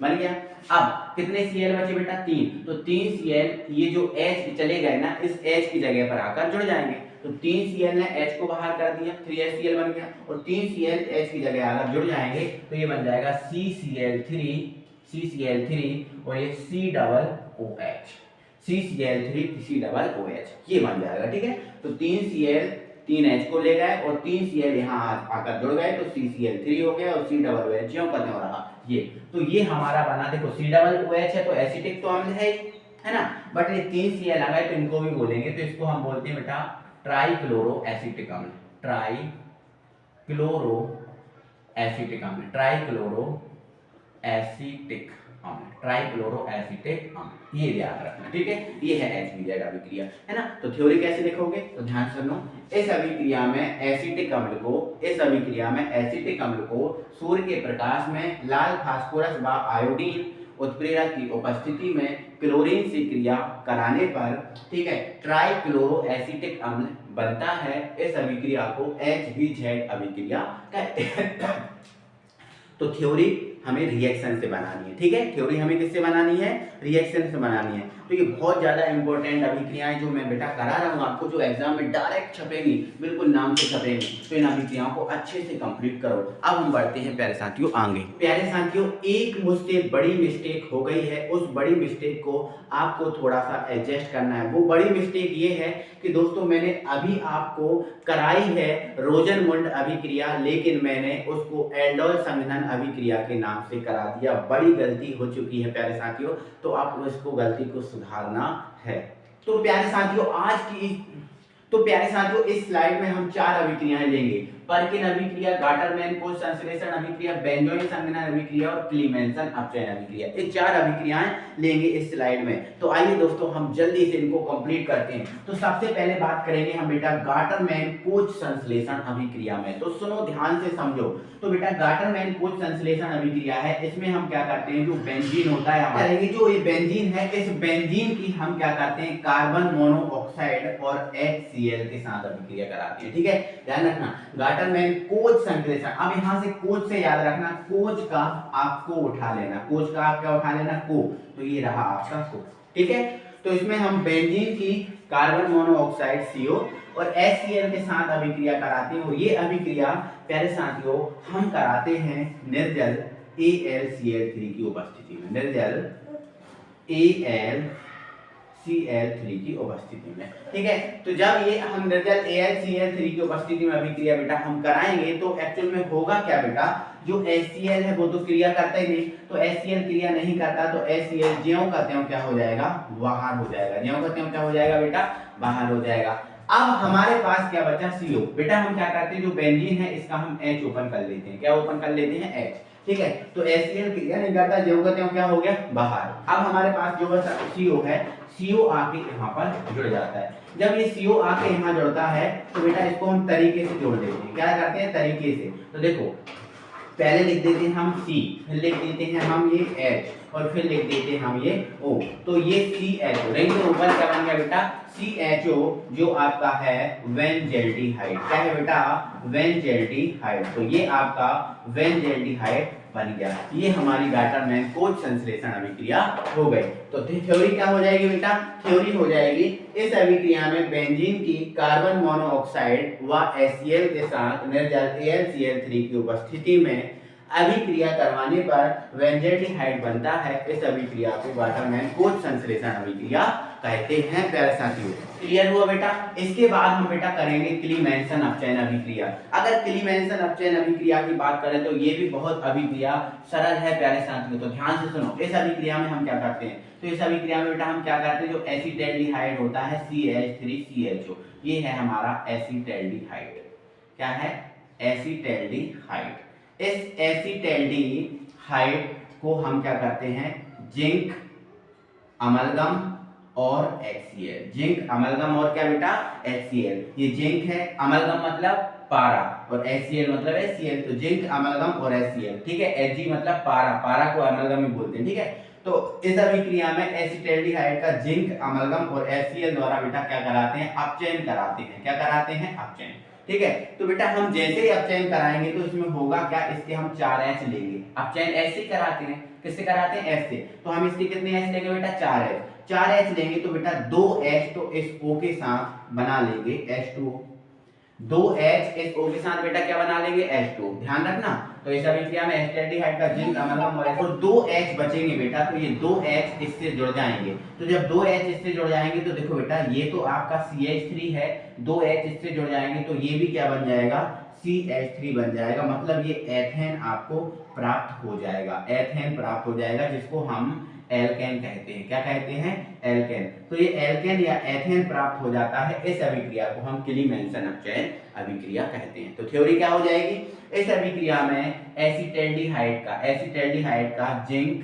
बन गया। अब कितने Cl बचे बेटा, 3, तो 3 Cl ये जो H चले गए ना, इस H की जगह पर आकर जुड़ जाएंगे। तो 3 Cl ने H को बाहर कर दिया, 3HCl बन गया, और 3 Cl H की जगह आकर जुड़ जाएंगे, तो ये बन जाएगा CCl3 और ये CCl3 ये बन जाएगा, ठीक है। तो 3 Cl 3H को ले गए और 3 Cl यहाँ आकर जुड़ गए, तो CCl3 हो गया और COOH क्यों करने हो रहा ये, तो ये हमारा बना, देखो COOH है तो एसिटिक तो अम्ल है ना, बट ये 3 Cl आ गए तो इनको भी बोलेंगे, तो इसको हम बोलते हैं बेटा ट्राइक्लोरो एसिटिक अम्ल, ट्राइक्लोरो एसिटिक अम्ल, ये याद रखना, ठीक है। ये है HBZ अभिक्रिया, है ना। तो थ्योरी कैसे लिखोगे, तो ध्यान से सुनो, इस अभिक्रिया में एसिटिक अम्ल को सूर्य के प्रकाश में लाल फास्फोरस व आयोडीन उत्प्रेरक की उपस्थिति में क्लोरीन से क्रिया कराने पर, ठीक है, ट्राइक्लोरो एसिटिक अम्ल बनता है। इस अभिक्रिया को HBZ अभिक्रिया कहते हैं। तो थ्योरी हमें रिएक्शन से बनानी है, ठीक है। थ्योरी हमें किससे बनानी है, रिएक्शन से बनानी है। तो ये बहुत ज्यादा इंपॉर्टेंट अभिक्रियाएं जो मैं बेटा करा रहा हूँ आपको, जो एग्जाम में डायरेक्ट छपेंगी, बिल्कुल नाम से छपेंगी, तो इन अभिक्रियाओं को अच्छे से कंप्लीट करो। अब हम बढ़ते हैं प्यारे साथियों आगे। प्यारे साथियों, एक मुझसे बड़ी मिस्टेक हो गई है, उस बड़ी मिस्टेक को आपको थोड़ा सा एडजस्ट करना है। वो बड़ी मिस्टेक ये है कि दोस्तों मैंने अभी आपको कराई है रोजनमुंड अभिक्रिया, लेकिन मैंने उसको एल्डोल संघनन अभिक्रिया के नाम से करा दिया। बड़ी गलती हो चुकी है प्यारे साथियों, तो आप इसको गलती को सुधारना है। तो प्यारे साथियों इस स्लाइड में हम 4 अभिक्रियाएं लेंगे, पर्किन अभिक्रिया, गाटरमैन-कोच संश्लेषण अभिक्रिया, बेंजोइन संघनन अभिक्रिया और क्लीमेंसन अपचयन अभिक्रिया। ये 4 अभिक्रियाएं लेंगे इस स्लाइड में। तो आइए दोस्तों हम जल्दी से इनको कंप्लीट करते हैं। तो सबसे पहले बात करेंगे हम बेटा गाटरमैन-कोच संश्लेषण अभिक्रिया में। तो सुनो ध्यान से समझो। तो बेटा गाटरमैन-कोच संश्लेषण अभिक्रिया है, इसमें हम क्या करते हैं, जो बेंजीन होता है हमारा, जो ये बेंजीन है, इस बेंजीन की हम क्या करते हैं, कार्बन मोनोऑक्साइड और HCl के साथ अभिक्रिया कराते हैं, ठीक है। ध्यान रखना, गाटरमैन-कोच संश्लेषण। अब यहां से कोच से याद रखना, कोच का आपको उठा लेना, कोच का आप क्या उठा लेना, को, तो ये रहा आपका को, ठीक है। तो इसमें हम बेंजीन की कार्बन मोनोऑक्साइड CO और HCl के साथ अभिक्रिया कराते हैं, और ये अभिक्रिया प्यारे साथियों हम कराते हैं निर्जल AlCl3 की उपस्थिति में, निर्जल AlCl3 की उपस्थिति में। ठीक है, तो जब ये हम निर्जल AlCl3 की उपस्थिति में अभिक्रिया बेटा हम कराएंगे तो एक्चुअल में होगा क्या बेटा, जो HCl है वो तो क्रिया करता ही नहीं, तो HCl क्रिया नहीं करता तो HCl ज्यों का त्यों क्या हो जाएगा, बाहर हो जाएगा। ज्यों का त्यों क्या हो जाएगा बेटा, बाहर हो जाएगा। अब हमारे पास क्या बचा, CO। बेटा हम क्या करते हैं, जो बेंजीन है इसका हम H ओपन कर लेते हैं। क्या ओपन कर लेते हैं, H। ठीक है, तो HCl क्रिया नहीं करता, ज्यों का त्यों क्या हो गया, बाहर। अब हमारे पास जो बचा CO है, CO आके यहाँ पर जुड़ जाता है। जब ये CO आके यहाँ जुड़ता है तो बेटा इसको हम तरीके से जोड़ देते हैं। क्या करते हैं, तरीके से। तो देखो पहले लिख देते हैं हम C, फिर लिख देते हैं हम ये H और फिर लिख देते हैं हम ये O। तो ये CHO रिंग के ऊपर क्या बन गया बेटा, CHO, जो आपका है वेंजेल्डिहाइड। क्या है बेटा, वेंजेल्डिहाइड। तो ये आपका वेंजेल्डिहाइड बन गया। ये हमारी वाटरमैन कोच संश्लेषण अभिक्रिया हो गई। तो थ्योरी क्या हो जाएगी बेटा, थ्योरी हो जाएगी, इस अभिक्रिया में बेंजीन की कार्बन मोनोऑक्साइड व HCl के साथ निर्जल AlCl3 की उपस्थिति में अभिक्रिया करवाने पर वेंजेल्डिहाइड बनता है। इस अभिक्रिया को वाटरमैन कोच संश्लेषण अभिक्रिया कहते हैं प्यारे साथियों। क्लियर हुआ बेटा। इसके बाद हम बेटा करेंगे क्लीमेंसन अपचयन अभिक्रिया। अगर क्लीमेंसन अपचयन अभिक्रिया की बात करें तो ये भी बहुत अभिक्रिया सरल है प्यारे साथियों। तो ध्यान से सुनो, इस अभिक्रिया में हम क्या करते हैं, तो इस अभिक्रिया में बेटा हम क्या करते हैं, जो एसिटाल्डिहाइड होता है CH3CHO, ये है हमारा एसिटाल्डिहाइड। क्या है, एसिटाल्डिहाइड। इस एसिटाल्डिहाइड को हम क्या करते हैं, जिंक अमलगम और HCl। जिंक अमलगम और क्या बेटा, HCl। ये जिंक है, अमलगम मतलब पारा और HCl मतलब HCl। तो जिंक अमलगम और HCl। ठीक है, Hg मतलब पारा, पारा को अमलगम ही बोलते हैं। ठीक है, तो इस अभिक्रिया में एसिटाल्डिहाइड का जिंक अमलगम और HCl द्वारा बेटा क्या कराते हैं, अपचयन कराते हैं। क्या कराते हैं, अपचयन। ठीक है, तो बेटा हम जैसे ही अपचयन कराएंगे तो इसमें होगा क्या, इसके हम 4H लेंगे। अपचयन ऐसे कराते हैं, किससे कराते हैं, H से। तो हम इसके कितने H लेंगे बेटा, 4H। 4H लेंगे तो बेटा 2H तो इस O के साथ बना लेंगे H2O। 2H इस O के साथ बेटा क्या बना लेंगे, H2O। ध्यान रखना, तो इस अभिक्रिया में एसिटाल्डिहाइड का जिंक अमलगम और 2H बचेंगे बेटा, तो ये 2H इससे जुड़ जाएंगे। तो जब 2H इससे जुड़ जाएंगे तो देखो बेटा ये तो आपका CH3 है, 2H इससे जुड़ जाएंगे तो ये भी क्या बन जाएगा, CH3 बन जाएगा। मतलब ये एथेन आपको प्राप्त हो जाएगा, एथेन प्राप्त हो जाएगा, जिसको हम एल्केन कहते हैं। क्या कहते हैं, एल्केन। तो ये एल्केन या एथेन प्राप्त हो जाता है। इस अभिक्रिया को हम क्लीमेंसन अपचयन अभिक्रिया कहते हैं। तो थ्योरी क्या हो जाएगी, इस अभिक्रिया में एसिटाल्डिहाइड का जिंक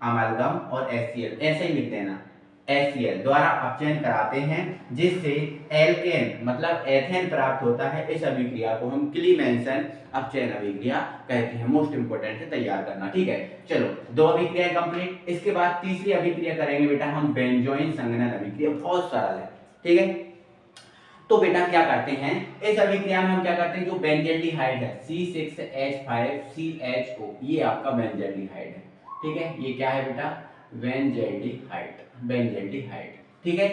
अमलगम और HCl, ऐसे ही लिख देना, HCl द्वारा अपचयन कराते हैं, जिससे एल्केन मतलब एथेन प्राप्त होता है। इस अभिक्रिया को हम क्लीमेंसन अपचयन अभिक्रिया कहते हैं। मोस्ट इंपोर्टेंट है, तैयार करना। ठीक है, चलो 2 अभिक्रिया कंप्लीट। इसके बाद तीसरी अभिक्रिया करेंगे बेटा हम बेंजोइन संघनन अभिक्रिया। बहुत सरल है। ठीक है, तो बेटा क्या करते हैं, इस अभिक्रिया में हम क्या करते हैं, जो बेंजेल्डिहाइड है C6H5CHO, ये आपका बेंजेल्डिहाइड है। ठीक है, ये क्या है बेटा, बेंजेल्डिहाइड, बेंजेल्डिहाइड। ठीक है,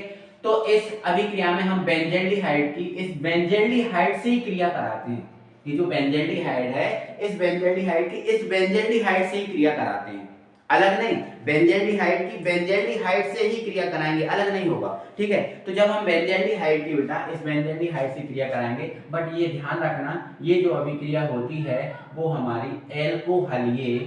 तो इस अभिक्रिया में हम बेंजेल्डिहाइड की इस बेंजेल्डिहाइड से ही क्रिया कराते हैं। ये जो बेंजेल्डिहाइड है, इस बेंजेल्डिहाइड की इस बेंजेल्डिहाइड से ही क्रिया कराते हैं, अलग नहीं। बेंजेल्डिहाइड की बेंजेल्डिहाइड से ही क्रिया कराएंगे, अलग नहीं होगा। ठीक है, तो जब हम बेंजेल्डिहाइड की बेटा इस बेंजेल्डिहाइड से क्रिया कराएंगे, बट ये ध्यान रखना, ये जो अभिक्रिया होती है वो हमारी एल्कोहलीय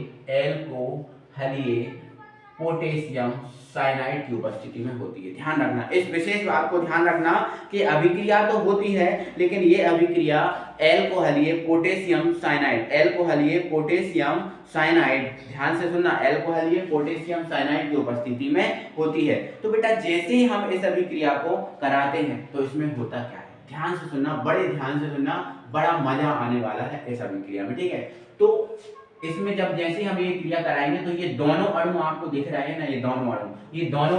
पोटेशियम साइनाइड की उपस्थिति में होती है। ध्यान रखना, इस विशेष बात को ध्यान रखना कि अभिक्रिया तो होती है, लेकिन ये अभिक्रिया एल्कोहलीय पोटेशियम साइनाइड, एल्कोहलीय पोटेशियम साइनाइड, ध्यान से सुनना, एल्कोहलीय पोटेशियम साइनाइड की उपस्थिति में होती है। तो बेटा जैसे ही हम इस अभिक्रिया को कराते हैं तो इसमें होता क्या है, ध्यान से सुनना, बड़े ध्यान से सुनना, बड़ा मजा आने वाला है इस अभिक्रिया में। ठीक है, तो इसमें जब जैसे हम ये क्रिया कराएंगे तो ये दोनों अणु आपको दिख रहे हैं ना, ये दोनों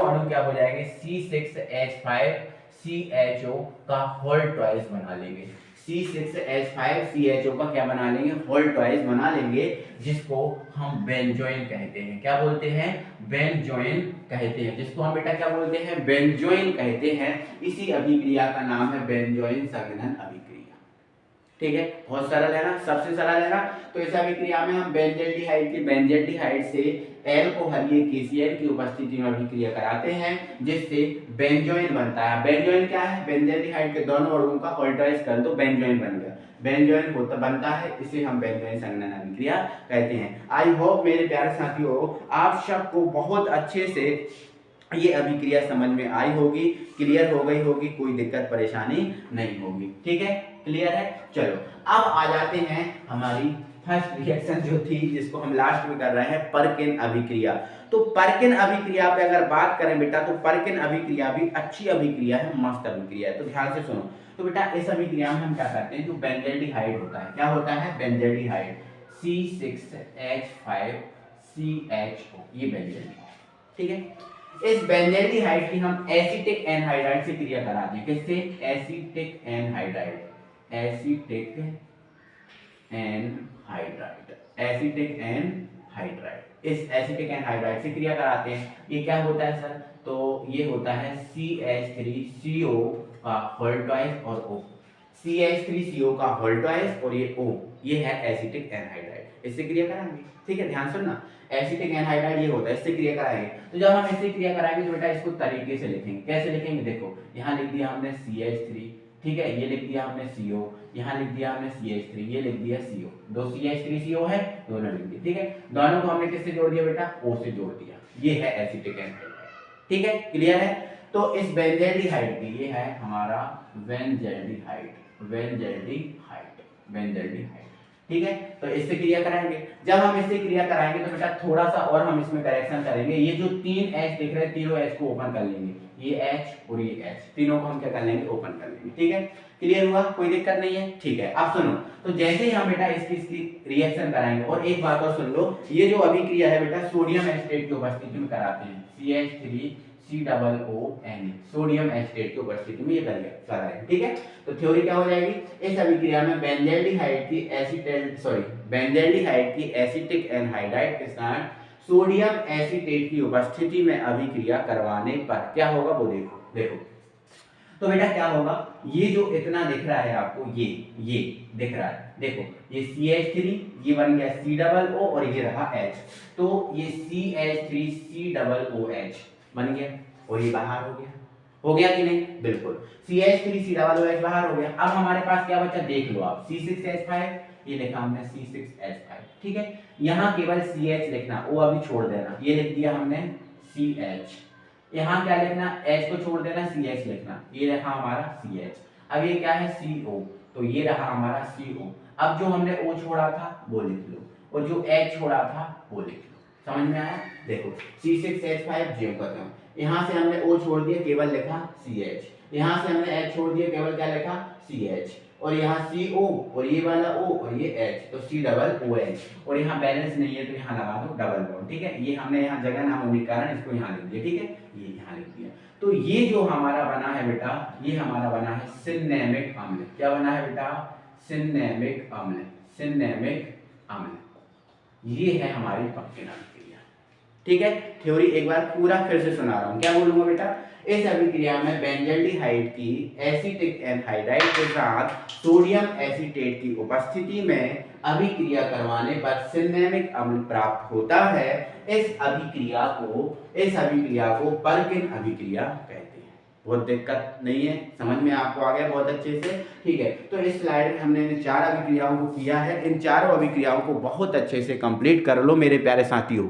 अणु क्या हो जाएंगे, C6H5CHO का होल ट्वाइस बना लेंगे। C6H5CHO का क्या बना लेंगे, होल ट्वाइस बना लेंगे, जिसको हम बेंजोइन कहते हैं। क्या बोलते हैं, बेंजोइन कहते हैं, जिसको हम बेटा क्या बोलते हैं, बेंजोइन कहते हैं। इसी अभिक्रिया का नाम है बेंजोइन संघनन अभिक्रिया। ठीक है, बहुत सरल है ना, सबसे सरल है ना। तो इस अभिक्रिया में हम बेंजील्डिहाइड से एल्कोहल ये KCl की उपस्थिति में अभिक्रिया कराते हैं, जिससे बेंजोइन बनता है। बेंजोइन क्या है? बेंजील्डिहाइड के दोनों अणुओं का ऑल्टराइज कर दो, बेंजोइन बन गया। बेंजोइन होता बनता है, इसे हम बेंजोइन संघनन अभिक्रिया कहते हैं। आई होप मेरे प्यारे साथियों आप सबको बहुत अच्छे से ये अभिक्रिया समझ में आई होगी, क्लियर हो गई होगी, कोई दिक्कत परेशानी नहीं होगी। ठीक है, क्लियर है। चलो अब आ जाते हैं हमारी फर्स्ट रिएक्शन जो थी, जिसको हम लास्ट में कर रहे हैं, परकिन अभिक्रिया। तो परकिन अभिक्रिया पे अगर बात करें बेटा, तो परकिन अभिक्रिया भी अच्छी अभिक्रिया है, मस्त अभिक्रिया है। तो ध्यान से सुनो। तो बेटा इस अभिक्रिया में हम क्या करते हैं, जो बेंजील्डिहाइड होता है, क्या होता है? बेंजील्डिहाइड C6H5CHO, ये बेंजील्डिहाइड। ठीक है, इस बेंजील्डिहाइड की हम एसिटिक एनहाइड्राइड से क्रिया कराते हैं। किससे? Acetic anhydride, acetic anhydride, acetic anhydride. इस एसिटिक एनहाइड्राइड से क्रिया कराते हैं। ये क्या होता है सर? तो ये होता है CH3CO का होल ट्वाइस और O, CH3CO का होल ट्वाइस और ये O, ये है एसिटिक एनहाइड्राइड। इससे क्रिया कराएंगे। ठीक है, ध्यान सुनना, एसिटिक एनहाइड्राइड ये होता है, इससे क्रिया कराएंगे। तो जब हम इससे क्रिया कराएंगे तो बेटा इसको तरीके से लिखेंगे। कैसे लिखेंगे? देखो, यहाँ लिख दिया हमने CH3, ठीक है, ये लिख दिया हमने CO, यहाँ लिख दिया हमने CH3, ये लिख दिया CO, दो CH3CO है, दोनों लिख दिए। ठीक है, दोनों को हमने किससे जोड़ दिया बेटा? O से जोड़ दिया। ये है एसिटिक एनहाइड्राइड। ठीक है, क्लियर है। तो इस बेंजील्डिहाइड की, ये है हमारा बेंजील्डिहाइड, बेंजील्डिहाइड, बेंजील्डिहाइड। ठीक है, तो इससे क्रिया कराएंगे। जब हम इससे क्रिया कराएंगे तो बेटा थोड़ा सा और हम इसमें करेक्शन करेंगे। ये जो 3 H दिख रहे हैं, तीनों H को ओपन कर लेंगे, ये H और ये H, तीनों को हम क्या कर लेंगे? ओपन कर लेंगे। ठीक है, क्लियर हुआ? कोई दिक्कत नहीं है। ठीक है, अब सुनो। तो जैसे ही हम बेटा इसकी रिएक्शन कराएंगे, और एक बात और सुन लो, ये जो अभिक्रिया है बेटा सोडियम एसिटेट की उपस्थिति में कराते हैं, CH3COONE, सोडियम एसिटेट की उपस्थिति में ये कराएंगे। ठीक है, तो थ्योरी क्या हो जाएगी? इस अभिक्रिया में बेंजील्डिहाइड की एसिटिक एनहाइड्राइड के साथ सोडियम एसिटेट की उपस्थिति में अभिक्रिया करवाने पर क्या होगा वो देखो। देखो तो बेटा क्या होगा, ये जो इतना दिख रहा है आपको, ये दिख रहा है, देखो ये CH3, ये बन गया COO और ये रहा H, तो ये CH3COOH बन गया और ये बाहर हो गया कि नहीं? बिल्कुल, CH3COOH बाहर हो गया। अब हमारे पास क्या बचा? देख लो आप, C6H5, ये लिखा हमने C6H5। ठीक है, यहाँ केवल CH लिखना, O अभी छोड़ देना, ये लिख दिया हमने CH। यहाँ क्या लिखना? H को छोड़ देना, CH लिखना, ये रहा हमारा CH। अब ये क्या है? CO, तो ये रहा हमारा CO। अब जो हमने O छोड़ा था वो लिख लो, और जो H छोड़ा था वो लिख लो। समझ में आया? देखो C6H5 जीव खत्म, यहाँ से हमने O छोड़ दिया, केवल लिखा CH, यहाँ से हमने H छोड़ दिया, केवल क्या लिखा? CH, और यहाँ CO और ये वाला O और ये H, तो COOH, और यहाँ बैलेंस नहीं है तो यहाँ लगा दो डबल बॉन्ड। ठीक है, ये हमने यहाँ जगह ना होने के कारण इसको यहाँ लिख दिया। ठीक है, ये यहाँ लिख दिया। तो ये जो हमारा बना है बेटा, ये हमारा बना है सिनेमिक अम्ल। क्या बना है बेटा? सिनेमिक अम्ल, सिनेमिक अम्ल। ये है हमारी परकिन अभिक्रिया। ठीक है, थ्योरी एक बार पूरा फिर से सुना रहा हूँ। क्या बोलूंगा बेटा? इस अभिक्रिया में बेंजील्डिहाइड की एसिटिक एनहाइड्राइड के साथ सोडियम एसिटेट की उपस्थिति में अभिक्रिया करवाने पर सिनेमिक अम्ल प्राप्त होता है। इस अभिक्रिया को परकिन अभिक्रिया कहते हैं। बहुत दिक्कत नहीं है, समझ में आपको आ गया बहुत अच्छे से? ठीक है, तो इस स्लाइड में हमने इन 4 अभिक्रियाओं को किया है। इन चारों अभिक्रियाओं को बहुत अच्छे से कंप्लीट कर लो मेरे प्यारे साथियों।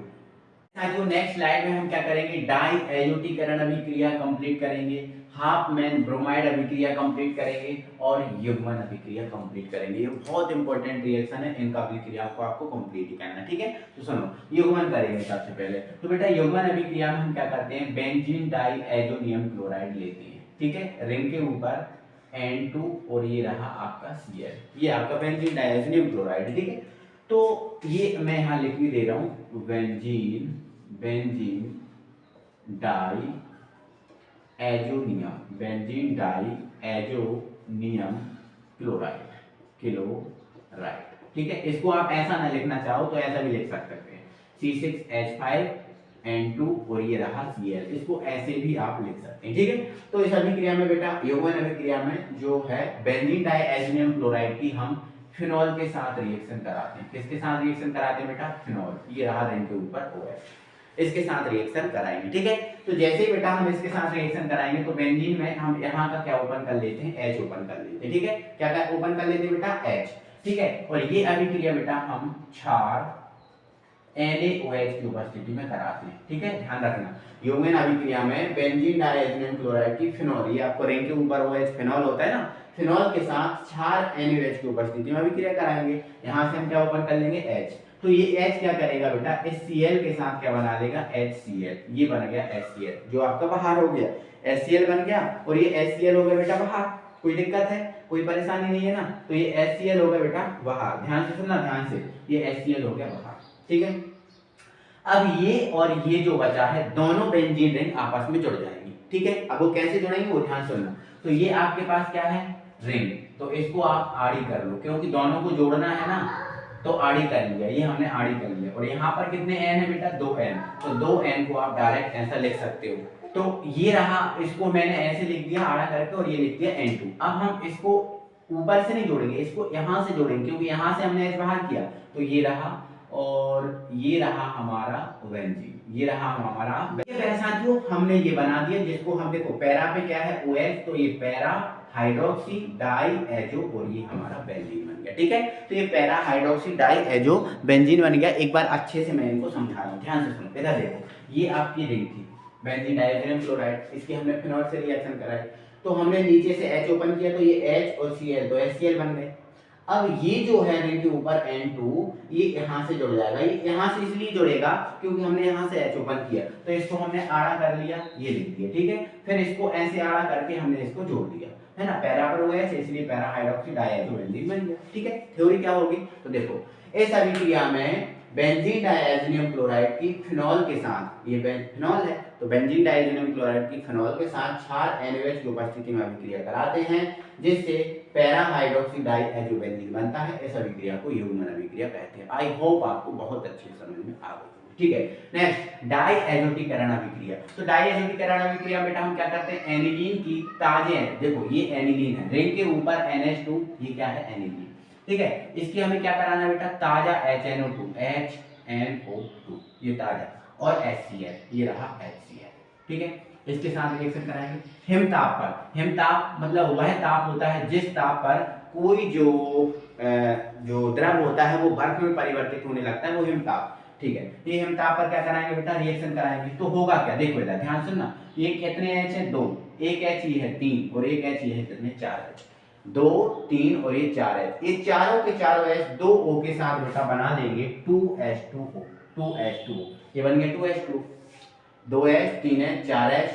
नेक्स्ट स्लाइड में हम क्या करेंगे? डाई एजोटीकरण अभिक्रिया कंप्लीट करेंगे, हाफमैन ब्रोमाइड अभिक्रिया कंप्लीट करेंगे, और युग्मन अभिक्रिया कंप्लीट करेंगे। ये बहुत इंपॉर्टेंट रिएक्शन है, इनका अभिक्रिया को आपको कंप्लीट ही करना है। ठीक है, तो सुनो, युग्मन करेंगे सबसे पहले। तो बेटा युग्मन अभिक्रिया में हम क्या करते हैं? बेंजीन डाई एजोनियम क्लोराइड लेते हैं। ठीक है, रिंग के ऊपर N2 और ये रहा आपका Cl, ये आपका बेंजीन डाई एजोनियम क्लोराइड। ठीक है, तो ये मैं यहाँ लिख भी दे रहा हूँ, benzene diazonium, benzene diazonium chloride. ठीक है, इसको आप ऐसा ना लिखना चाहो तो ऐसा भी लिख सकते हैं, C6H5 N2 और ये रहा Cl। इसको ऐसे भी आप लिख सकते हैं, ठीक है। तो इस अभिक्रिया में बेटा यौगिक अभिक्रिया में जो है बेंजीन डाइएज़ोनियम क्लोराइड की हम फिनॉल के साथ रिएक्शन कराते हैं। किसके साथ रिएक्शन कराते हैं बेटा? फिनॉल। ये रहा रिंग के ऊपर OH, इसके साथ रिएक्शन कराएंगे, ठीक है। तो जैसे ही बेटा हम इसके साथ रिएक्शन कराएंगे तो बेंजीन में हम यहाँ का क्या ओपन कर लेते हैं? H ओपन कर लेते हैं, ठीक है। क्या क्या ओपन कर लेते हैं बेटा? H, ठीक है। और ये अभिक्रिया बेटा हम क्षार NaOH की उपस्थिति में कराते हैं, ठीक है। ध्यान रखना, यौगिक अभिक्रिया में बेंजीन डाइएज़ोनियम क्लोराइड की फिनॉल, ये आपको रिंग के ऊपर OH फिनॉल होता है ना, फिनॉल के साथ क्षार NaOH की उपस्थिति में अभिक्रिया कराएंगे। यहाँ से हम क्या ओपन कर लेंगे? H। तो ये H क्या करेगा बेटा? इस Cl के साथ क्या बना लेगा? HCl। ये बन गया HCl, जो आपका बाहर हो गया, HCl बन गया। और ये HCl हो गया बेटा बाहर। कोई दिक्कत है? कोई परेशानी नहीं है ना? तो ये HCl हो गया बेटा बाहर। ध्यान से सुनना, ध्यान से, ये HCl हो गया बाहर, ठीक है। अब ये और ये जो बचा है, दोनों बेंजीन रिंग आपस में जुड़ जाएंगी, ठीक है। अब वो कैसे जुड़ेंगे वो ध्यान सुनना। तो ये आपके पास क्या है? रिंग। तो इसको आप आड़ी कर लो, क्योंकि दोनों को जोड़ना है ना, तो आड़ी कर लिया, ये हमने आड़ी कर लिया। और यहाँ पर कितने n है बेटा? 2n। तो 2n को आप डायरेक्ट ऐसा लिख सकते हो। तो ये रहा, इसको मैंने ऐसे लिख दिया आड़ा करके, और ये लिख दिया N2। अब हम इसको ऊपर से नहीं जोड़ेंगे, इसको यहाँ से जोड़ेंगे, क्योंकि यहाँ से हमने H बाहर किया। तो ये रहा, और ये रहा हमारा बेंजीन, ये रहा हमारा। ये साथियों हमने ये बना दिया, जिसको हम देखो पैरा पे क्या है? OH, तो ये पैरा हाइड्रोक्सी डाइएजो, और ये हमारा बेंजीन बन गया, ठीक है। तो ये पैरा हाइड्रोक्सी डाइएजो बेंजीन बन गया। एक बार अच्छे से मैं इनको समझा रहा हूँ, ध्यान से सुनो। इधर देखो, ये आपकी रिंग थी बेंजीन डाइएज़ोनियम क्लोराइड, इसकी हमने फिनॉल से रिएक्शन कराई। तो हमने नीचे से H ओपन किया, तो ये H और Cl, तो HCl बन गए। अब ये जो है रिंग के ऊपर N2, ये यहाँ से जुड़ जाएगा। ये यहाँ से इसलिए जुड़ेगा क्योंकि हमने यहाँ से H ओपन किया, तो इसको हमने आड़ा कर लिया, ये लिख दिया, ठीक है। फिर इसको ऐसे आड़ा करके हमने इसको जोड़ दिया, है ना। पैरा पर OH, इसलिए पैरा हाइड्रोक्सी डाइएजो बेंजीन बन गया, ठीक है। थ्योरी क्या होगी? तो देखो, इस अभिक्रिया में बेंजीन डाइएज़ोनियम क्लोराइड की फिनॉल के साथ, ये फिनॉल है, तो बेंजीन डाइएज़ोनियम क्लोराइड की फिनॉल के साथ क्षार NaOH की उपस्थिति में अभिक्रिया कराते हैं, जिससे पैरा हाइड्रोक्सी डाइएजो बेंजीन बनता है। इस अभिक्रिया को युग्मन अभिक्रिया कहते हैं। आई होप आपको बहुत अच्छे समझ में आ गई, ठीक है। नेक्स्ट, डाइएजोटीकरण अभिक्रिया। तो डाइएजोटीकरण अभिक्रिया बेटा हम क्या करते हैं? एनिलीन की ताजे, देखो ये एनिलीन है, रिंग के ऊपर NH2, ये क्या है? एनिलीन, ठीक है। इसकी हमें क्या कराना है बेटा? ताजा HNO2, ये ताजा, और HCl, ये रहा HCl, ठीक है। इसके साथ रिएक्शन कराएंगे हिमताप पर। हिमताप मतलब वह ताप होता है जिस ताप पर कोई जो द्रव होता है वो बर्फ में परिवर्तित होने लगता है, वो हिमताप, ठीक है। ये हिमताप पर क्या कराएंगे बेटा? रिएक्शन कराएंगे। तो होगा क्या? देखो इधर ध्यान सुनना, ये कितने H है? 2, एक H ये है 3, और एक H ये है कितने? 4H। 2, 3 और ये 4H, ये चारों के चारों H 2 O के साथ बेटा बना लेंगे 2H2O, 2H2O, ये बन गया 2H2, 2H, 3H, 4H,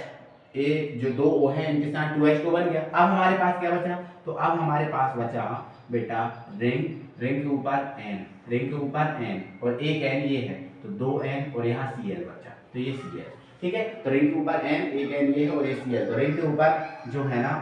ये जो 2 O है इनके साथ 2H2 बन गया। अब हमारे पास क्या बचा? तो अब हमारे पास बचा बेटा रिंग के ऊपर N, रिंग के ऊपर N, और एक N ये है, तो 2N, और यहाँ Cl बचा, तो ये Cl, ठीक है। तो रिंग के ऊपर N, एक N ये है, और ये Cl, तो रिंग के ऊपर जो है ना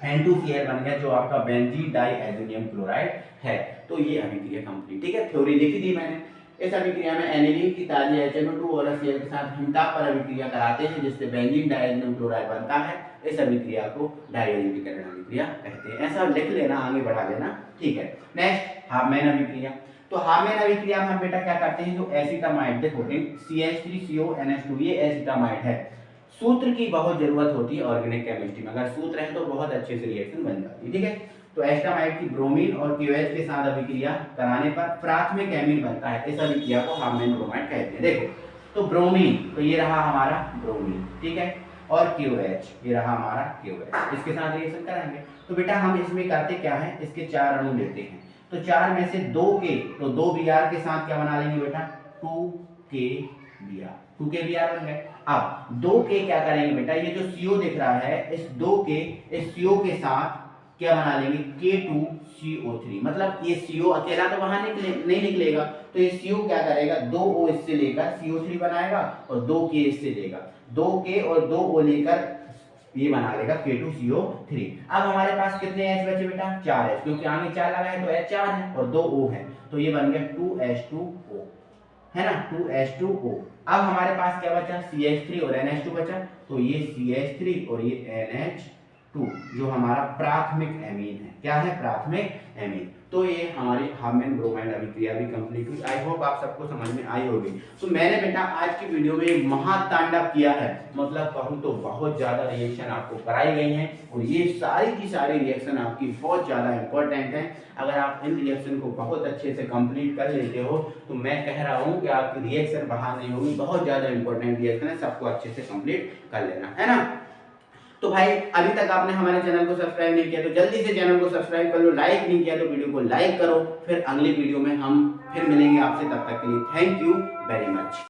N2Cl बन गया, जो आपका बेंजीन डाइएज़ोनियम क्लोराइड है। तो ये अभिक्रिया कंप्लीट, ठीक है। थ्योरी लिखी थी मैंने। इस अभिक्रिया में एनिलीन की ताजी HNO2 और Cl के साथ हिमताप पर अभिक्रिया कराते हैं, जिससे बेंजीन डाइएज़ोनियम क्लोराइड बनता है। इस अभिक्रिया को डाइएज़ोटीकरण अभिक्रिया कहते हैं। ऐसा लिख लेना, आगे बढ़ा लेना, ठीक है। नेक्स्ट, हार्मैन अभिक्रिया। तो हार्मैन अभिक्रिया में हम बेटा क्या करते हैं? जो एसिटामाइड, देखो CH3CONH2, ये एसिटामाइड है। सूत्र की बहुत जरूरत होती है ऑर्गेनिक केमिस्ट्री में, अगर सूत्र है तो बहुत अच्छे से रिएक्शन बन जाती है, ठीक है। तो एसिटामाइड की ब्रोमीन और KOH के साथ अभिक्रिया कराने पर प्राथमिक एमीन बनता है। इस अभिक्रिया को हार्मैन ब्रोमाइड कहते हैं। देखो, तो ब्रोमीन, तो ये रहा हमारा ब्रोमीन, ठीक है, और KOH, ये रहा हमारा KOH, इसके साथ रिएक्शन कराएंगे। तो बेटा हम इसमें करते क्या है? इसके 4 अणु लेते हैं, तो 4 में से 2 के, तो 2 Br के साथ क्या बना लेंगे बेटा? 2KBr, 2KBr बन गए। अब 2K क्या करेंगे बेटा? ये जो CO दिख रहा है, इस 2K, इस CO के साथ क्या बना लेंगे? K2CO3, मतलब ये CO अकेला तो वहां नहीं निकलेगा, तो ये CO क्या करेगा? 2O इससे लेकर CO3 बनाएगा, और 2K इससे लेगा, 2K और 2O लेकर ये बना लेगा K2CO3। अब हमारे पास कितने H बचे बेटा? 4H, क्योंकि आगे 4 लगा है तो H 4 है और 2O है, तो ये बन गया 2H2O, है ना, 2H2O। अब हमारे पास क्या बचा, CH3 और NH2 बचा, तो ये CH3 और ये NH2 जो हमारा प्राथमिक एमीन है, क्या है, प्राथमिक एमीन। तो ये हमारी हार्मोन ब्रोमाइड अभिक्रिया भी कंप्लीट हुई। आई होप आप सबको समझ में आई होगी। तो मैंने बेटा आज की वीडियो में महातांडव किया है, मतलब कहूँ तो बहुत ज्यादा रिएक्शन आपको कराई गई हैं, और ये सारी की सारी रिएक्शन आपकी बहुत ज्यादा इंपॉर्टेंट है। अगर आप इन रिएक्शन को बहुत अच्छे से कंप्लीट कर लेते हो तो मैं कह रहा हूँ कि आपकी रिएक्शन बाहर नहीं होगी, बहुत ज्यादा इंपॉर्टेंट रिएक्शन है, सबको अच्छे से कंप्लीट कर लेना है ना। तो भाई अभी तक आपने हमारे चैनल को सब्सक्राइब नहीं किया तो जल्दी से चैनल को सब्सक्राइब कर लो, लाइक नहीं किया तो वीडियो को लाइक करो। फिर अगली वीडियो में हम फिर मिलेंगे आपसे, तब तक के लिए थैंक यू वेरी मच।